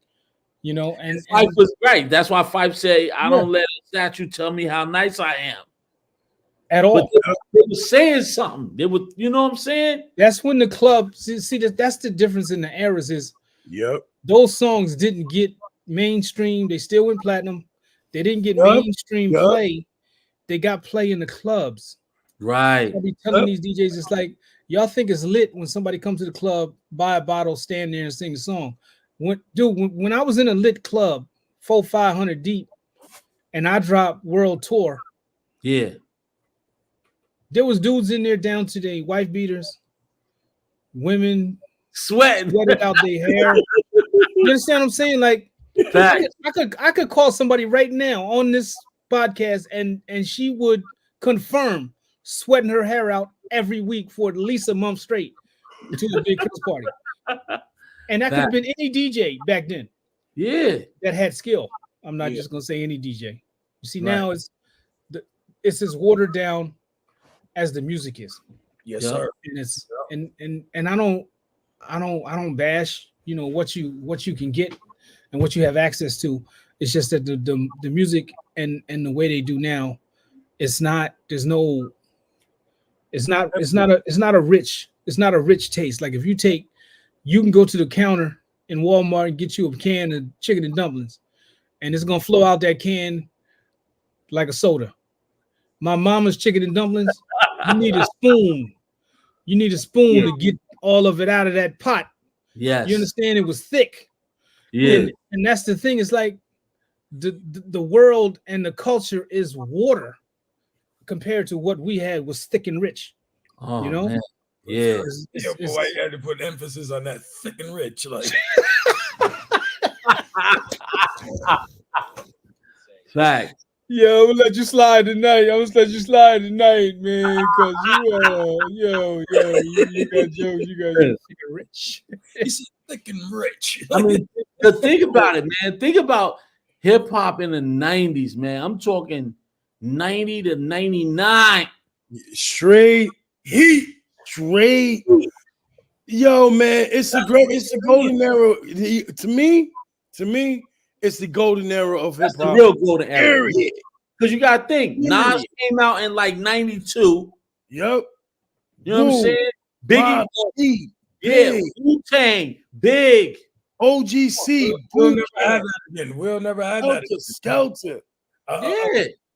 You know, and Phife was right. That's why Phife said, "I don't let a statue tell me how nice I am." At all. But they were saying something. They would, you know what I'm saying? That's when the club see that's the difference in the eras is. Yep. Those songs didn't get mainstream. They still went platinum. They didn't get mainstream play. They got play in the clubs. Right. I'll be telling these DJs, it's like, y'all think it's lit when somebody comes to the club, buy a bottle, stand there and sing a song. When I was in a lit club, 400-500 deep, and I dropped World Tour. Yeah. There was dudes in there down to their wife beaters, women sweating out their hair. You understand what I'm saying? Like, I could call somebody right now on this podcast, and she would confirm sweating her hair out every week for at least a month straight to the Big Chris party. And that could have been any DJ back then. Yeah, that had skill. I'm not just gonna say any DJ. You see, now it's as watered down as the music is. Yes, sir. And it's and I don't bash, you know, what you can get and what you have access to. It's just that the music and the way they do now, it's not a rich taste. Like if you can go to the counter in Walmart and get you a can of chicken and dumplings, and it's gonna flow out that can like a soda. My mama's chicken and dumplings, you need a spoon. You need a spoon to get all of it out of that pot. Yes. You understand? It was thick. Yeah. And that's the thing. It's like the world and the culture is water compared to what we had was thick and rich. Oh, you know? Man. Yeah. Boy, you had to put emphasis on that thick and rich. Like fact. Yo, I'm gonna let you slide tonight. Man, because you got jokes. You got thick and rich. He's thick and rich. I mean, think about it, man. Think about hip hop in the 90s, man. I'm talking 90 to 99. Straight heat. Straight. Yo, man, it's the golden era. To me, it's the golden era of hip hop. The real golden era. Because you gotta think, Nas came out in like 92. Yep. You know what I'm saying? Biggie, Wu-Tang, Big, OGC. We'll never have that again. We'll never have that again. Skelter.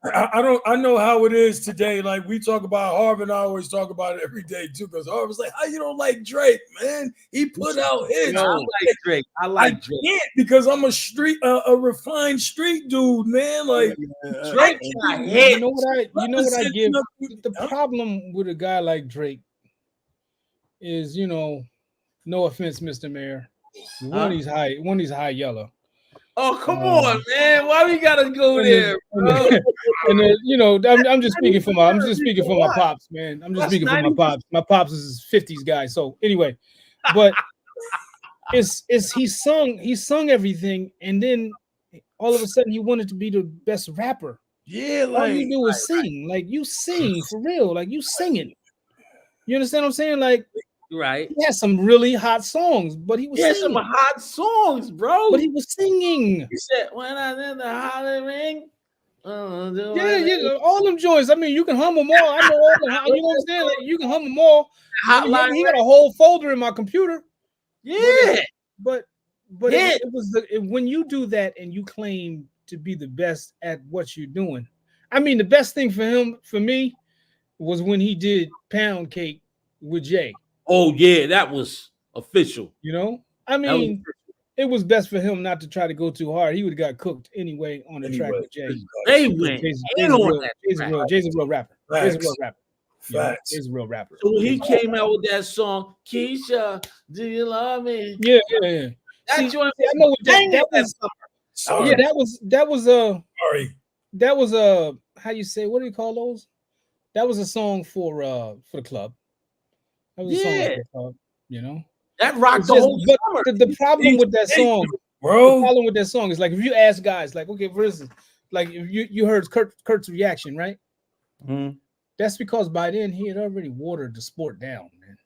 I know how it is today. Like we talk about Harvard, I always talk about it every day too. Because Harvard's like, "How you don't like Drake, man? He put out hits." I like Drake. I like Drake. Can't because I'm a refined street dude, man. Like Drake, you know what I give. The problem with a guy like Drake is, you know, no offense, Mr. Mayor, one of these high yellow. Oh, come on, man! Why we gotta go there, bro? And then, you know, I'm just speaking for my pops, man. I'm just speaking for my pops. My pops is 50s guy. So anyway, but he sung everything, and then all of a sudden he wanted to be the best rapper. Yeah, all you do is sing. Like you sing for real. Like you singing. You understand what I'm saying? Like Right. He had some really hot songs, but he was He had singing. some hot songs, bro. But he was singing. He said, "When I in the Holly Ring." Yeah, all them joints. I mean, you can hum them all. I know all the. You know what I'm saying? Like, you can hum them all. Hotline. He got a whole folder in my computer. Yeah, but yeah. It was when you do that and you claim to be the best at what you're doing. I mean, the best thing for me, was when he did Pound Cake with Jay. Oh yeah, that was official. You know, I mean, it was best for him not to try to go too hard. He would have got cooked anyway on the track with Jay. They went Jay's a real rapper. Jay's a real rapper. Facts. He's a real rapper. So when he came out with that song, Keisha, do you love me? Yeah. That joint, I know what that was. Sorry. Yeah, that was Sorry. That was a how you say, what do you call those? That was a song for the club. That was a song for the club, you know. That rocked the whole summer. The problem with that song, bro. The problem with that song is like if you ask guys, like, okay, for instance, like if you heard Kurt's reaction, right? Mm-hmm. That's because by then he had already watered the sport down, man.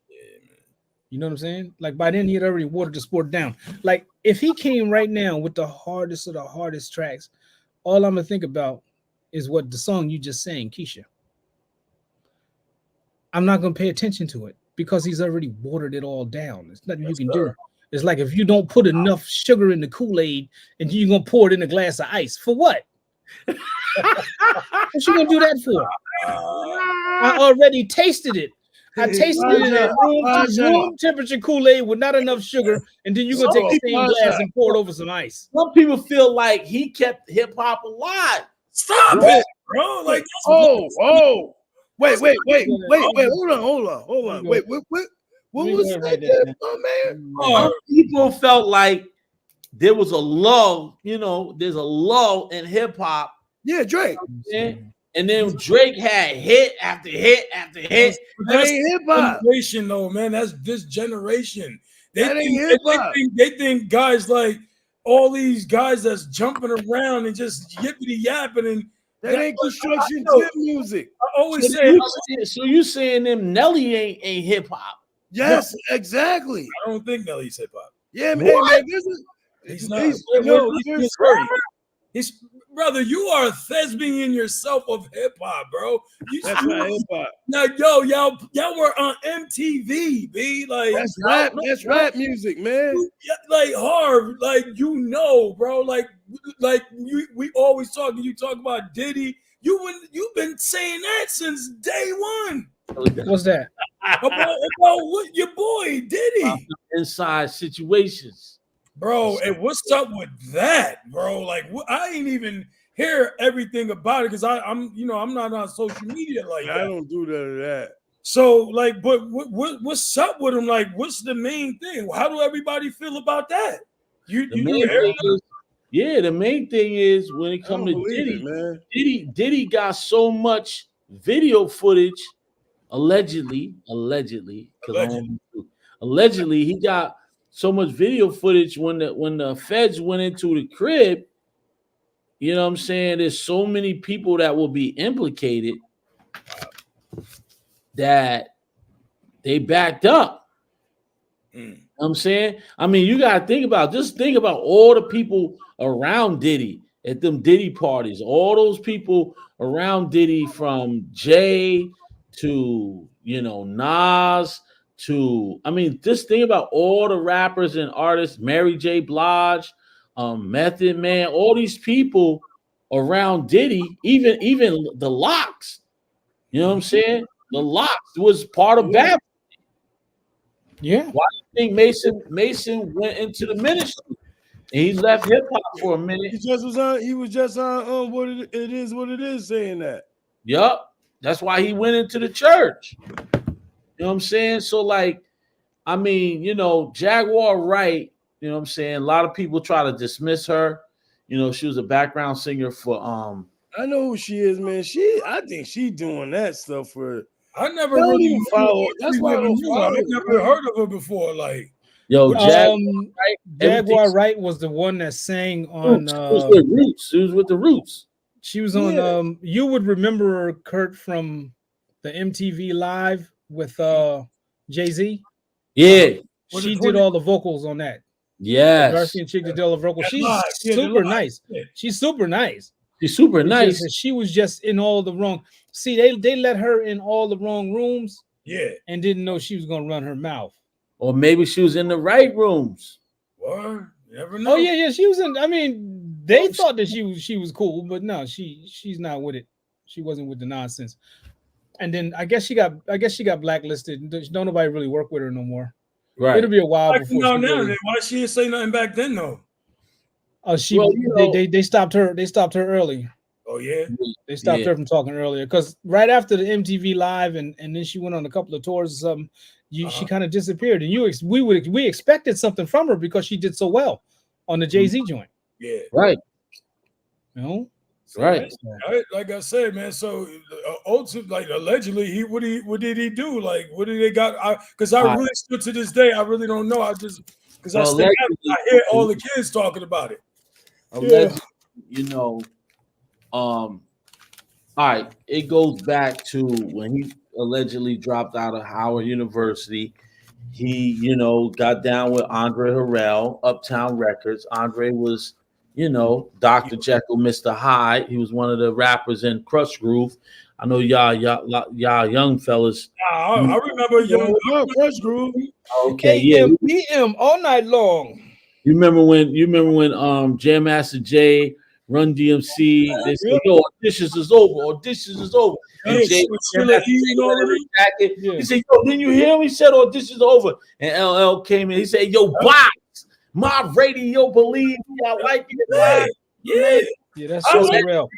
You know what I'm saying? Like by then he had already watered the sport down. Like if he came right now with the hardest of the hardest tracks, all I'm gonna think about is what the song you just sang, Keisha. I'm not gonna pay attention to it because he's already watered it all down. There's nothing you can do. It's like if you don't put enough sugar in the Kool-Aid and you're gonna pour it in a glass of ice. For what? What you gonna do that for? I already tasted it. I tasted it in room temperature Kool-Aid with not enough sugar, and then you're gonna take the same glass and pour it over some ice. Some people feel like he kept hip hop alive. Stop it, bro! Like, wait, hold on. Wait, what was that, man? People felt like there was a lull, you know, there's a lull in hip hop. Yeah, Drake. And then Drake had hit after hit after hit. That's hip hop generation, though, man. That's this generation. They think guys like all these guys that's jumping around and just yippity yapping and that ain't construction tip music. I always say. So you saying them Nelly ain't hip hop? Yes, exactly. I don't think Nelly's hip hop. Yeah, man. He's not. He's brother. You are a thespian yourself of hip hop, bro. That's not hip hop. Now, y'all were on MTV, B. Like that's rap music, man. Like hard, like bro. Like we always talk. You talk about Diddy. You've been saying that since day one. What's that? about what your boy Diddy? Inside situations, bro. And what's up with that, bro? Like I ain't even hear everything about it because I'm not on social media like that. I don't do that. So like, but what's up with him? Like, what's the main thing? How do everybody feel about that? The main thing is when it comes to Diddy, man. Diddy got so much video footage, allegedly, he got so much video footage when the feds went into the crib. You know what I'm saying? There's so many people that will be implicated that they backed up. You know what I'm saying? I mean, you got to think about all the people around Diddy at them Diddy parties, all those people around Diddy from Jay to, Nas to, just think about all the rappers and artists, Mary J. Blige, Method Man, all these people around Diddy, even the Locks. You know what I'm saying? The Locks was part of Bad. Yeah. Why do you think Mason went into the ministry? And he left hip hop for a minute. He was just on what it is saying that. Yup. That's why he went into the church. You know what I'm saying? So Jaguar Wright, you know what I'm saying? A lot of people try to dismiss her. She was a background singer for I know who she is, man. I think she doing that stuff for. I never really follow. That's why I never heard of her before. Like, Jaguar Wright was the one that sang on. Roots. She was with the Roots. She was on. You would remember her, Kurt, from the MTV Live with Jay-Z. Yeah. She did all the vocals on that. Yes. Darcy and Chick did all the vocals. She's super nice. She's super nice. She's super nice. She was just in all the wrong. See, they let her in all the wrong rooms. Yeah. And didn't know she was gonna run her mouth. Or maybe she was in the right rooms. Or you never know. Oh yeah, she was in. I mean, they thought that she was cool, but no, she's not with it. She wasn't with the nonsense. And then I guess she got blacklisted. Don't nobody really work with her no more. Right. It'll be a while before. Why she didn't say nothing back then though? They stopped her. They stopped her early. Oh yeah, they stopped her from talking earlier because right after the MTV Live and then she went on a couple of tours or something. She kind of disappeared, and we expected something from her because she did so well on the Jay-Z joint. Yeah, right. You know, right. Like I said, man. So, like allegedly, what did he do? Like, what did they got? Because I really stood to this day, I really don't know. I just because I hear all the kids talking about it. Allegedly, all right. It goes back to when he allegedly dropped out of Howard University. He, got down with Andre Harrell, Uptown Records. Andre was, Dr. Jekyll, Mr. Hyde. He was one of the rappers in Crush Groove. I know y'all young fellas. I remember Crush Groove. Okay, yeah. PM all night long. You remember when Jam Master Jay, Run DMC, they said, "Yo, auditions is over. Auditions is over." And Jay, he said, "Yo, didn't you hear him? He said auditions over." And LL came in. He said, "Yo, Box, my radio believe me. I like it." Yeah, that's so real.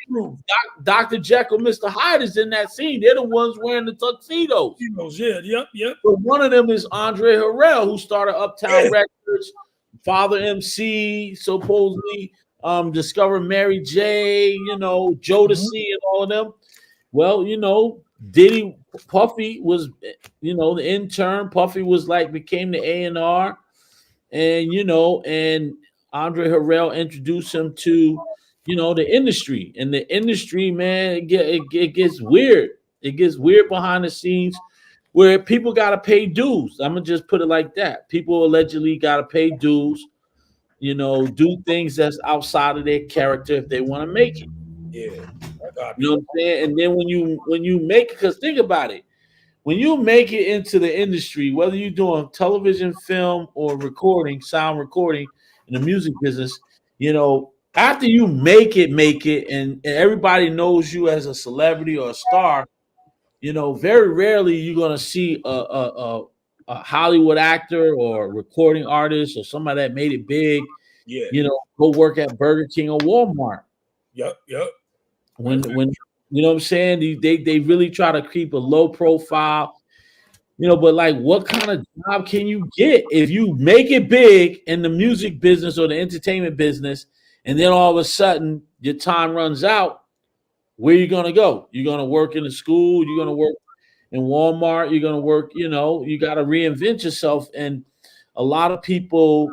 Dr. Jekyll, Mr. Hyde is in that scene. They're the ones wearing the tuxedos. Yeah, yep. So one of them is Andre Harrell, who started Uptown Records. Father MC, supposedly. Discover Mary J, Jodeci and all of them. Well, Diddy, Puffy was, the intern. Puffy was became the A&R, and and Andre Harrell introduced him to, the industry. And the industry, man, it gets weird. It gets weird behind the scenes where people got to pay dues. I'm gonna just put it like that. People allegedly got to pay dues. Do things that's outside of their character if they want to make it. Yeah, what I'm saying. And then when you make it, because think about it, when you make it into the industry, whether you're doing television, film, or recording, sound recording in the music business, after you make it, and everybody knows you as a celebrity or a star, very rarely you're gonna see a Hollywood actor or recording artist or somebody that made it big, go work at Burger King or Walmart. Yep. When you know what I'm saying, they really try to keep a low profile, but what kind of job can you get if you make it big in the music business or the entertainment business, and then all of a sudden your time runs out? Where are you gonna go? You're gonna work in the school, you're gonna work in Walmart, you're gonna work, you got to reinvent yourself. And a lot of people,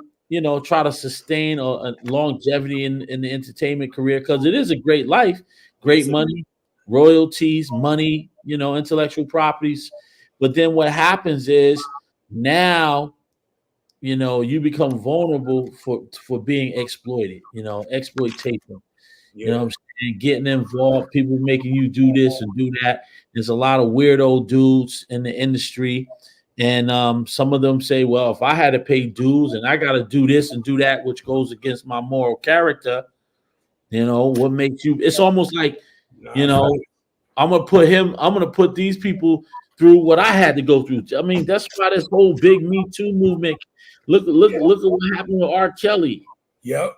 try to sustain a longevity in the entertainment career because it is a great life, great money, royalties, money, intellectual properties. But then what happens is now, you become vulnerable for being exploited, exploitation. You know what I'm saying? Getting involved, people making you do this and do that. There's a lot of weirdo dudes in the industry. And some of them say, well, if I had to pay dues and I got to do this and do that, which goes against my moral character, what makes you? It's almost like, I'm going to put these people through what I had to go through. I mean, that's why this whole big Me Too movement. Look at what happened with R. Kelly. Yep.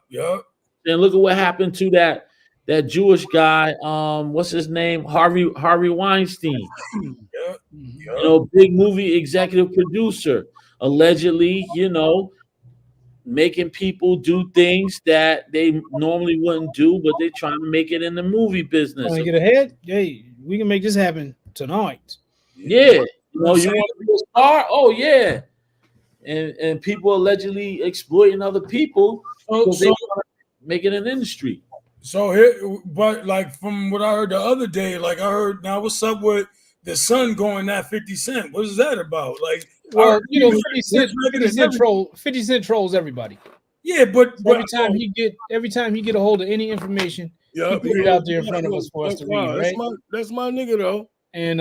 And look at what happened to that Jewish guy, what's his name? Harvey Weinstein. Big movie executive producer, allegedly, making people do things that they normally wouldn't do, but they're trying to make it in the movie business. Want to get ahead? Hey, we can make this happen tonight. Yeah. You want to be a star? Oh, yeah. And people allegedly exploiting other people because they want to make it an industry. So here, but from what I heard the other day, I heard now what's up with the son going at 50 Cent? What is that about? Well, you know, 50 Cent trolls everybody. Yeah, but every time he get a hold of any information, he put it out there in front of us for us to read, right? That's my nigga though. And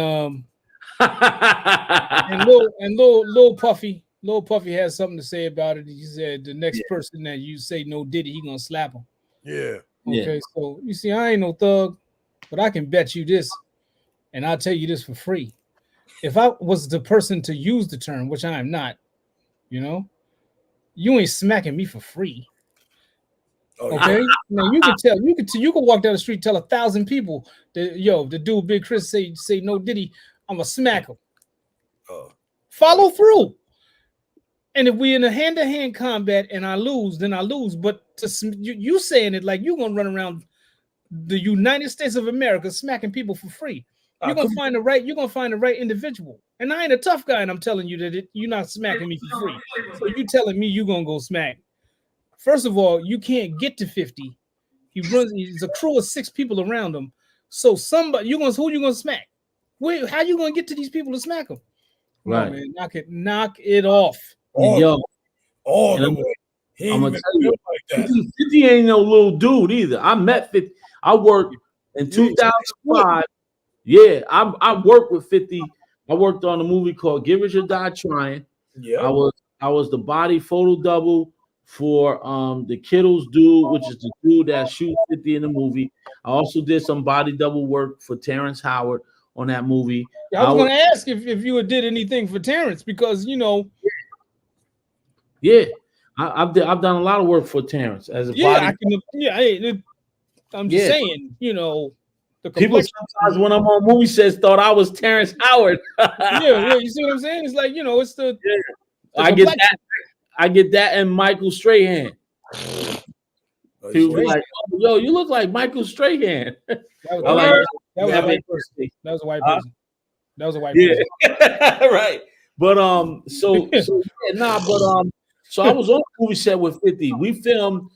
Lil Puffy has something to say about it. He said the next person that you say no Diddy, he gonna slap him. Yeah. Okay, so you see, I ain't no thug, but I can bet you this, and I'll tell you this for free. If I was the person to use the term, which I am not, you know, you ain't smacking me for free. Okay, now you can walk down the street, tell 1,000 people that the dude Big Chris say no Diddy, I'ma smack him. Follow through. And if we in a hand-to-hand combat and I lose, then I lose. But you saying it like you're gonna run around the United States of America smacking people for free. You're gonna find the right individual. And I ain't a tough guy, and I'm telling you that you're not smacking me for free. So you telling me you gonna go smack. First of all, you can't get to 50. He's a crew of 6 people around him. So who you gonna smack? How you gonna get to these people to smack them? Right, man, knock it off. I'm gonna tell you, like 50 ain't no little dude either. I met 50. I worked in 2005. Yeah, I worked with 50. I worked on a movie called Give It Your Die Trying. Yeah, I was the body photo double for the Kittles dude, which is the dude that shoots 50 in the movie. I also did some body double work for Terrence Howard on that movie. Yeah, I was going to ask if you did anything for Terrence because you know. Yeah, I've done a lot of work for Terrence as a body. I'm just saying, you know. People sometimes when I'm on movie sets thought I was Terrence Howard. You see what I'm saying? It's like, you know, it's the I get that and Michael Strahan. People be like, oh, yo, you look like Michael Strahan. That was a white person. That was a white person. Right. But so I was on a movie set with 50. We filmed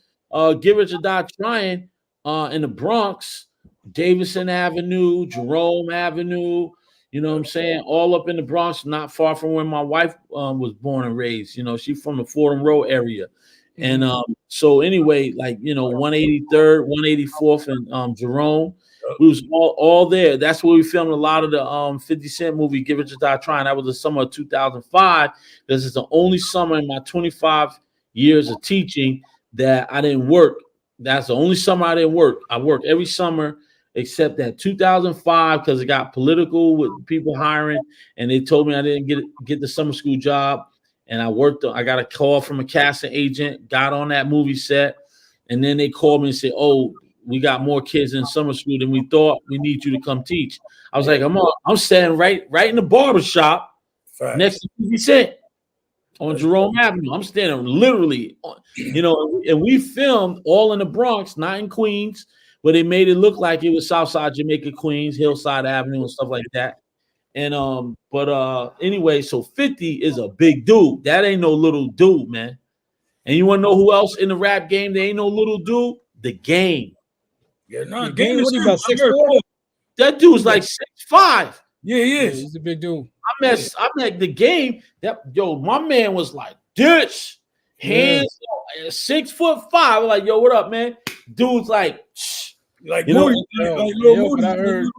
Give It Your Die Trying in the Bronx. Davison Avenue, Jerome Avenue, you know what I'm saying? All up in the Bronx, not far from where my wife was born and raised. You know, she's from the Fordham Road area. And so anyway, like, you know, 183rd, 184th and Jerome, we was all there. That's where we filmed a lot of the 50 Cent movie, Give It Your Die Trying. That was the summer of 2005. This is the only summer in my 25 years of teaching that I didn't work. That's the only summer I didn't work. I worked every summer except that 2005 because it got political with people hiring, and they told me I didn't get the summer school job. And I got a call from a casting agent, got on that movie set, and then they called me and said, "Oh, we got more kids in summer school than we thought. We need you to come teach." I was like, I'm standing right in the barbershop next to 50 Cent on Jerome Avenue. I'm standing literally, you know, and we filmed all in the Bronx, not in Queens, where they made it look like it was Southside Jamaica, Queens, Hillside Avenue, and stuff like that. And anyway, so 50 is a big dude. That ain't no little dude, man. And you want to know who else in the rap game? They ain't no little dude. The Game. Yeah, no, the Game. What are you about 6'4"? That dude's like 6'5". Yeah, he is. Yeah, he's a big dude. I met The Game. My man was like this, hands 6'5". I'm like, yo, what up, man? Dude's like Moody,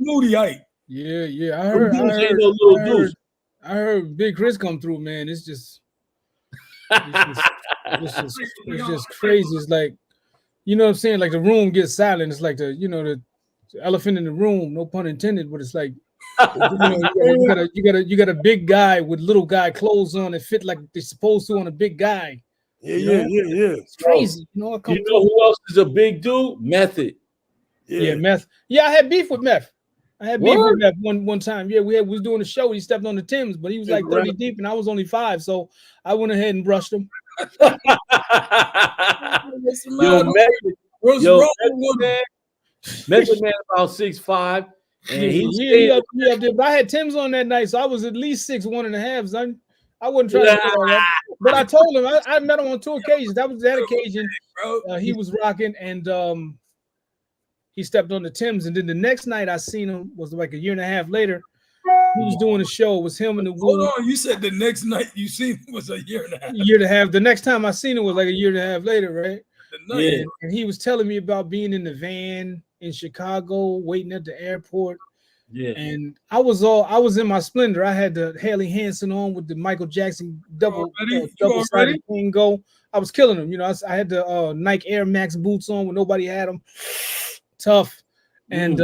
Moody height. Yeah. I heard Big Chris come through, man. It's just crazy. It's like, you know what I'm saying? Like the room gets silent. It's like the elephant in the room, no pun intended, but it's like, you got a big guy with little guy clothes on that fit like they're supposed to on a big guy. Yeah. It's crazy. You know who else is a big dude? Method. Yeah, Meth. Yeah, I had beef with Meth. With Meth one time. Yeah, we was doing a show. He stepped on the Timbs, but he was like 30 deep, and I was only 5, so I went ahead and brushed him. Method Man about 6'5". And he up there. But I had Timbs on that night, so I was at least 6'1.5". I wasn't trying to do all that. But I told him I met him on 2 occasions. That was that occasion. He was rocking, and he stepped on the Timbs. And then the next night I seen him was like a year and a half later. He was doing a show. It was him and the Hold on, you said the next night you seen him was a year and a half. Year and a half. The next time I seen him was like a year and a half later, right? Yeah. And he was telling me about being in the van in Chicago, waiting at the airport. Yeah. And I was in my Splendor. I had the Haley Hansen on with the Michael Jackson double-sided Kingo. I was killing them. You know, I had the Nike Air Max boots on when nobody had them. Tough. And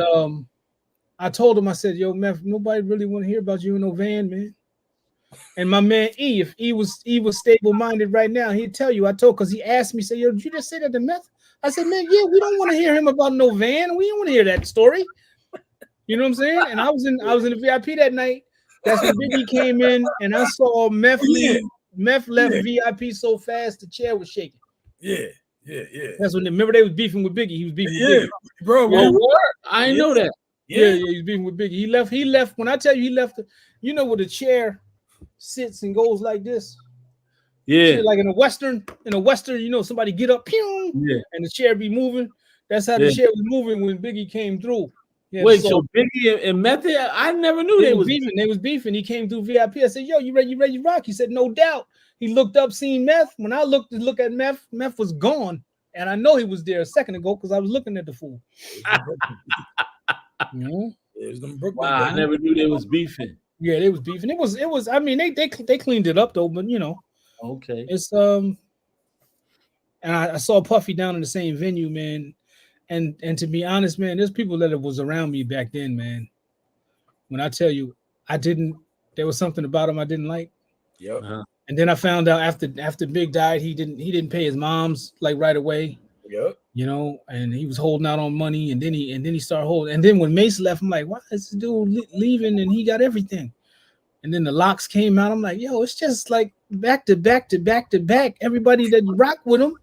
I told him, I said, yo, man, nobody really want to hear about you in no van, man. And my man E, if E was stable-minded right now, he'd tell you. Because he asked me, say, yo, did you just say that to Meth? I said, man, yeah, we don't want to hear him about no van. We don't want to hear that story. You know what I'm saying? And I was in the VIP that night. That's when Biggie came in, and I saw Meth leave. Meth left VIP so fast the chair was shaking. Yeah. That's when remember they was beefing with Biggie. He was beefing with Biggie. Bro. I know that. Yeah, he was beefing with Biggie. He left. When I tell you he left, you know where the chair sits and goes like this. Yeah. Like in a Western, you know, somebody get up, pew, and the chair be moving. That's how the chair was moving when Biggie came through. Yeah, wait, so Biggie and Method, I never knew they was beefing. They was beefing. He came through VIP. I said, yo, you ready to rock? He said, no doubt. He looked up, seen Meth. When I look at Meth, Meth was gone. And I know he was there a second ago because I was looking at the fool. You know? Wow, I never knew they was beefing. Yeah, they was beefing. It was, I mean, they cleaned it up though, but you know. Okay. It's and I saw Puffy down in the same venue, man. And to be honest, man, there's people that was around me back then, man. When I tell you, there was something about him I didn't like. Yep. And then I found out after Big died, he didn't pay his mom's like right away. Yep. You know, and he was holding out on money, and then he started holding. And then when Mace left, I'm like, why is this dude leaving? And he got everything. And then the Locks came out. I'm like, yo, it's just like back to back to back to back. Everybody that rock with him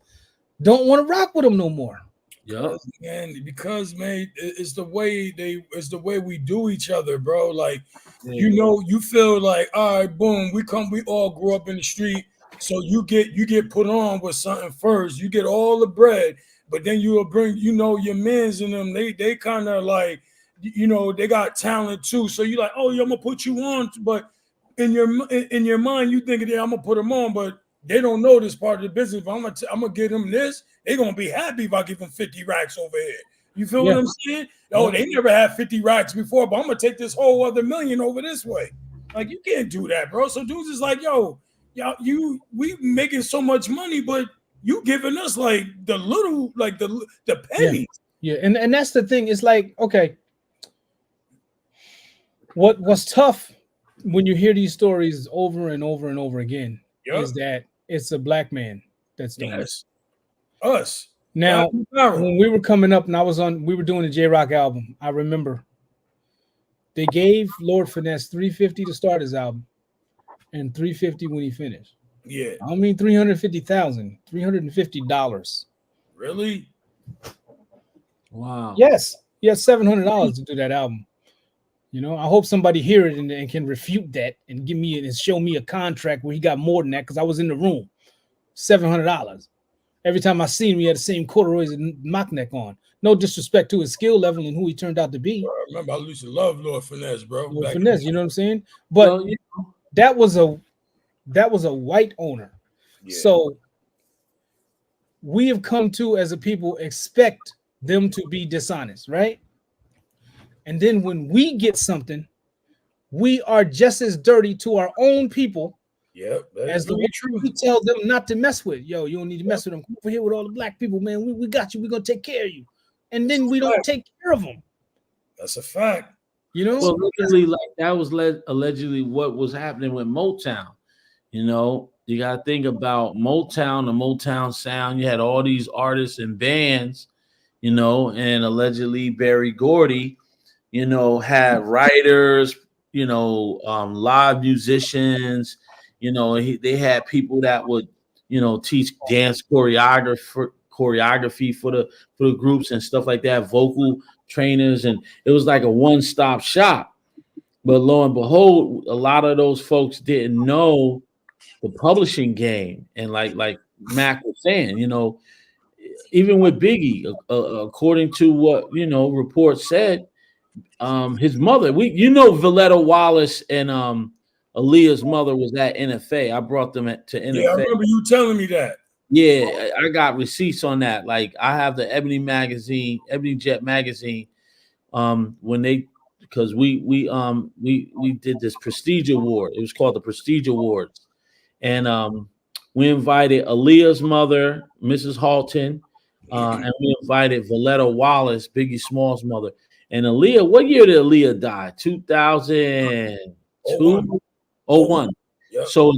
don't want to rock with him no more. Yeah, man, because man, it's the way we do each other, bro. Like, you know, you feel like, all right, boom, we all grew up in the street, so you get put on with something first. You get all the bread, but then you will bring, you know, your mans in them. They kind of like, you know, they got talent too. So you like, oh, yeah, I'm gonna put you on, but in your mind, you thinking, yeah, I'm gonna put them on, but they don't know this part of the business. If I'm gonna give them this, they're gonna be happy if I give them 50 racks over here. You feel what I'm saying? Oh, they never had 50 racks before, but I'm gonna take this whole other million over this way. Like, you can't do that, bro. So dudes is like, yo, we making so much money, but you giving us like the little, like the pennies. Yeah, and that's the thing. It's like, okay, what's tough when you hear these stories over and over and over again is that it's a black man that's doing it. Us. Now, when we were coming up and we were doing the J-Rock album, I remember they gave Lord Finesse $350 to start his album and $350 when he finished. Yeah. I don't mean $350,000, $350. Really? Wow. Yes. He has $700 to do that album. You know, I hope somebody hear it and can refute that and give me and show me a contract where he got more than that, because I was in the room. $700. Every time I seen him, he had the same corduroys and mock neck on. No disrespect to his skill level and who he turned out to be. Bro, I remember I used to love Lord Finesse, bro. Lord Finesse, you know what I'm saying? But that was a white owner. Yeah. So we have come to, as a people, expect them to be dishonest, right? And then when we get something, we are just as dirty to our own people. Yep, as the true. We tell them not to mess with. Yo, you don't need to mess with them. Come over here with all the black people, man. We got you. We're gonna take care of you. And then we don't take care of them. That's a fact. You know, well, literally, like that was allegedly what was happening with Motown. You know, you gotta think about Motown, the Motown sound. You had all these artists and bands, you know, and allegedly Berry Gordy, you know, had writers, you know, live musicians. You know, they had people that would, you know, teach dance choreography for the groups and stuff like that, vocal trainers, and it was like a one-stop shop. But lo and behold, a lot of those folks didn't know the publishing game, and like Mac was saying, you know, even with Biggie, according to what, you know, reports said, his mother. Valletta Wallace and Aaliyah's mother was at NFA. I brought them to NFA. Yeah, I remember you telling me that. Yeah, I got receipts on that. Like I have the Ebony Jet magazine. When they, because we did this Prestige Award. It was called the Prestige Awards, and we invited Aaliyah's mother, Mrs. Halton, and we invited Valletta Wallace, Biggie Small's mother. And Aaliyah, what year did Aaliyah die? 2002, 01. Yep. So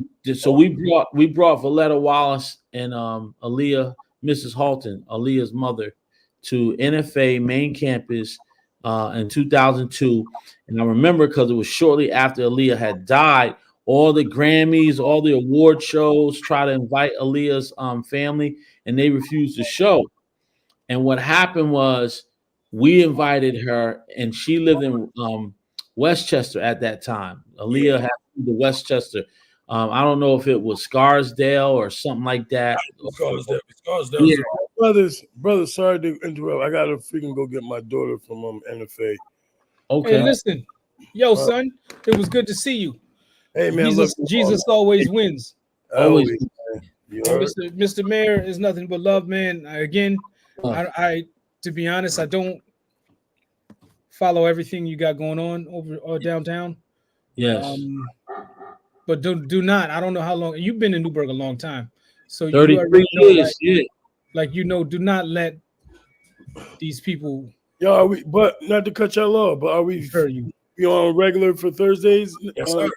we brought Valletta Wallace and Aaliyah, Mrs. Halton, Aaliyah's mother, to NFA main campus in 2002. And I remember because it was shortly after Aaliyah had died, all the Grammys, all the award shows try to invite Aaliyah's family, and they refused to show. And what happened was we invited her, and she lived in Westchester at that time. Aaliyah had moved to Westchester. I don't know if it was Scarsdale or something like that. Scarsdale. Yeah. Brothers, sorry to interrupt. I gotta freaking go get my daughter from NFA. Okay. Hey, listen, yo, son, it was good to see you. Hey man, Jesus always wins. Always. Mr. Mayor is nothing but love, man. Again, I to be honest, I don't follow everything you got going on over downtown. Yes. But do not. I don't know how long you've been in Newburgh a long time. So 33 years. Do not let these people. Yo, but not to cut y'all off, but are we on regular for Thursdays? Yes, sir.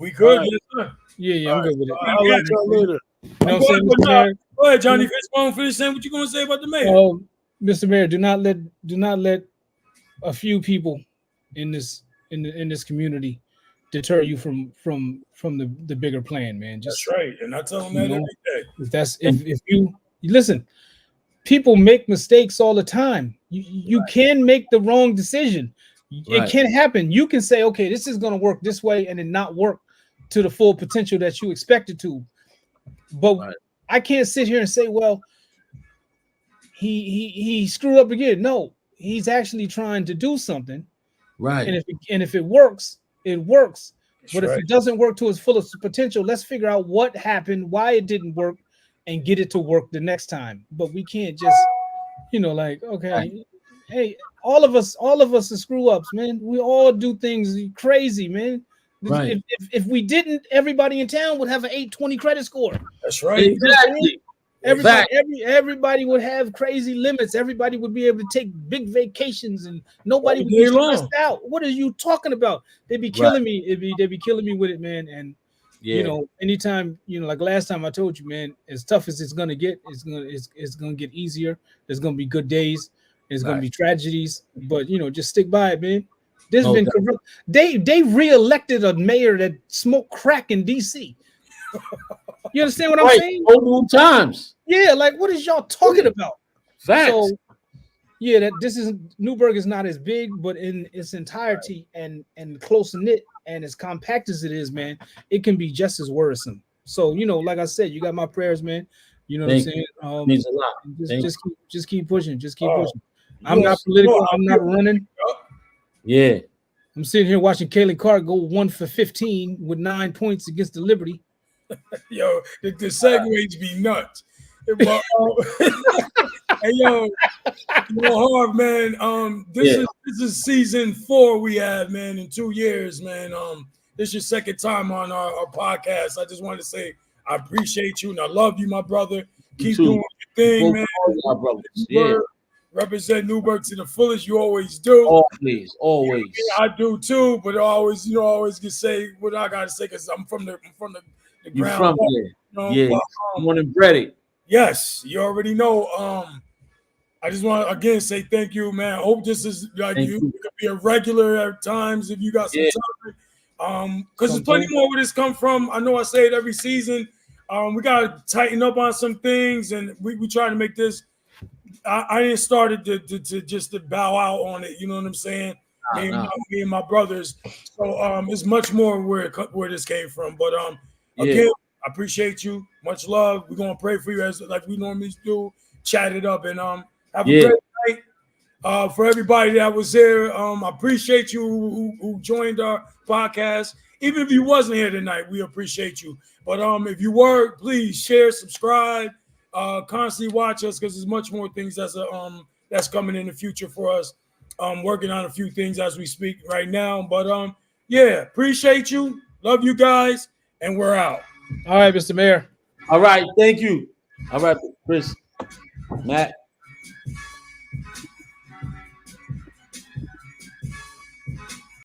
We good, right. Yes, sir. Yeah, I'm good with it. I'll let y'all later. You know what I'm saying, Go ahead, Johnny. Finish saying what you gonna say about the mayor. Mr. Mayor, do not let a few people in this community deter you from the bigger plan, man. That's right, and I tell them that every day. If you listen, people make mistakes all the time. You can make the wrong decision. Right. It can happen. You can say, okay, this is going to work this way, and then not work to the full potential that you expected to. But I can't sit here and say, well, he screwed up again. No, he's actually trying to do something. Right. And if it works, it works. That's but if it doesn't work to its fullest potential, let's figure out what happened, why it didn't work, and get it to work the next time. But we can't just, okay, hey, all of us are screw ups, man. We all do things crazy, man. Right. If we didn't, everybody in town would have an 820 credit score. That's right. Exactly. Everybody would have crazy limits. Everybody would be able to take big vacations, and nobody would be stressed out. What are you talking about? They'd be killing me. They'd be killing me with it, man. And anytime, like last time I told you, man, as tough as it's gonna get, it's gonna get easier. There's gonna be good days. There's gonna be tragedies, but just stick by it, man. There's been corrupt. They re-elected a mayor that smoked crack in DC. You understand what I'm saying? Multiple times. Yeah, like what is y'all talking about? Facts. So, that Newburgh is not as big, but in its entirety and close knit and as compact as it is, man, it can be just as worrisome. So, like I said, you got my prayers, man. You know what I'm saying? Means a lot. Just keep pushing. Just keep pushing. I'm not political. I'm not running. Yeah. I'm sitting here watching Kaylee Clark go 1 for 15 with 9 points against the Liberty. Yo, the segues be nuts. But, hey, yo, hard, man. This is season 4 we have, man, in 2 years, man. This is your second time on our podcast. I just wanted to say I appreciate you and I love you, my brother. Keep doing your thing, man. Our brothers. Represent Newburgh to the fullest. You always do. Always. I do too, but I always can say what I gotta say because I'm from the ground. From there. Born and bred it. Yes, you already know. I just want to again say thank you, man. I hope this is like you could be a regular at times if you got some time. Because there's plenty more where this come from. I know I say it every season. We gotta tighten up on some things, and we try to make this. I didn't start it to just to bow out on it. You know what I'm saying? Me and my brothers. So it's much more where this came from. But again, I appreciate you. Much love. We're gonna pray for you as like we normally do. Chat it up and have a great night. For everybody that was here, I appreciate you who joined our podcast. Even if you wasn't here tonight, we appreciate you. But if you were, please share, subscribe, constantly watch us because there's much more things that's coming in the future for us. Working on a few things as we speak right now. But yeah, appreciate you. Love you guys, and we're out. All right, Mr. Mayor. All right, thank you. All right, Chris, Matt.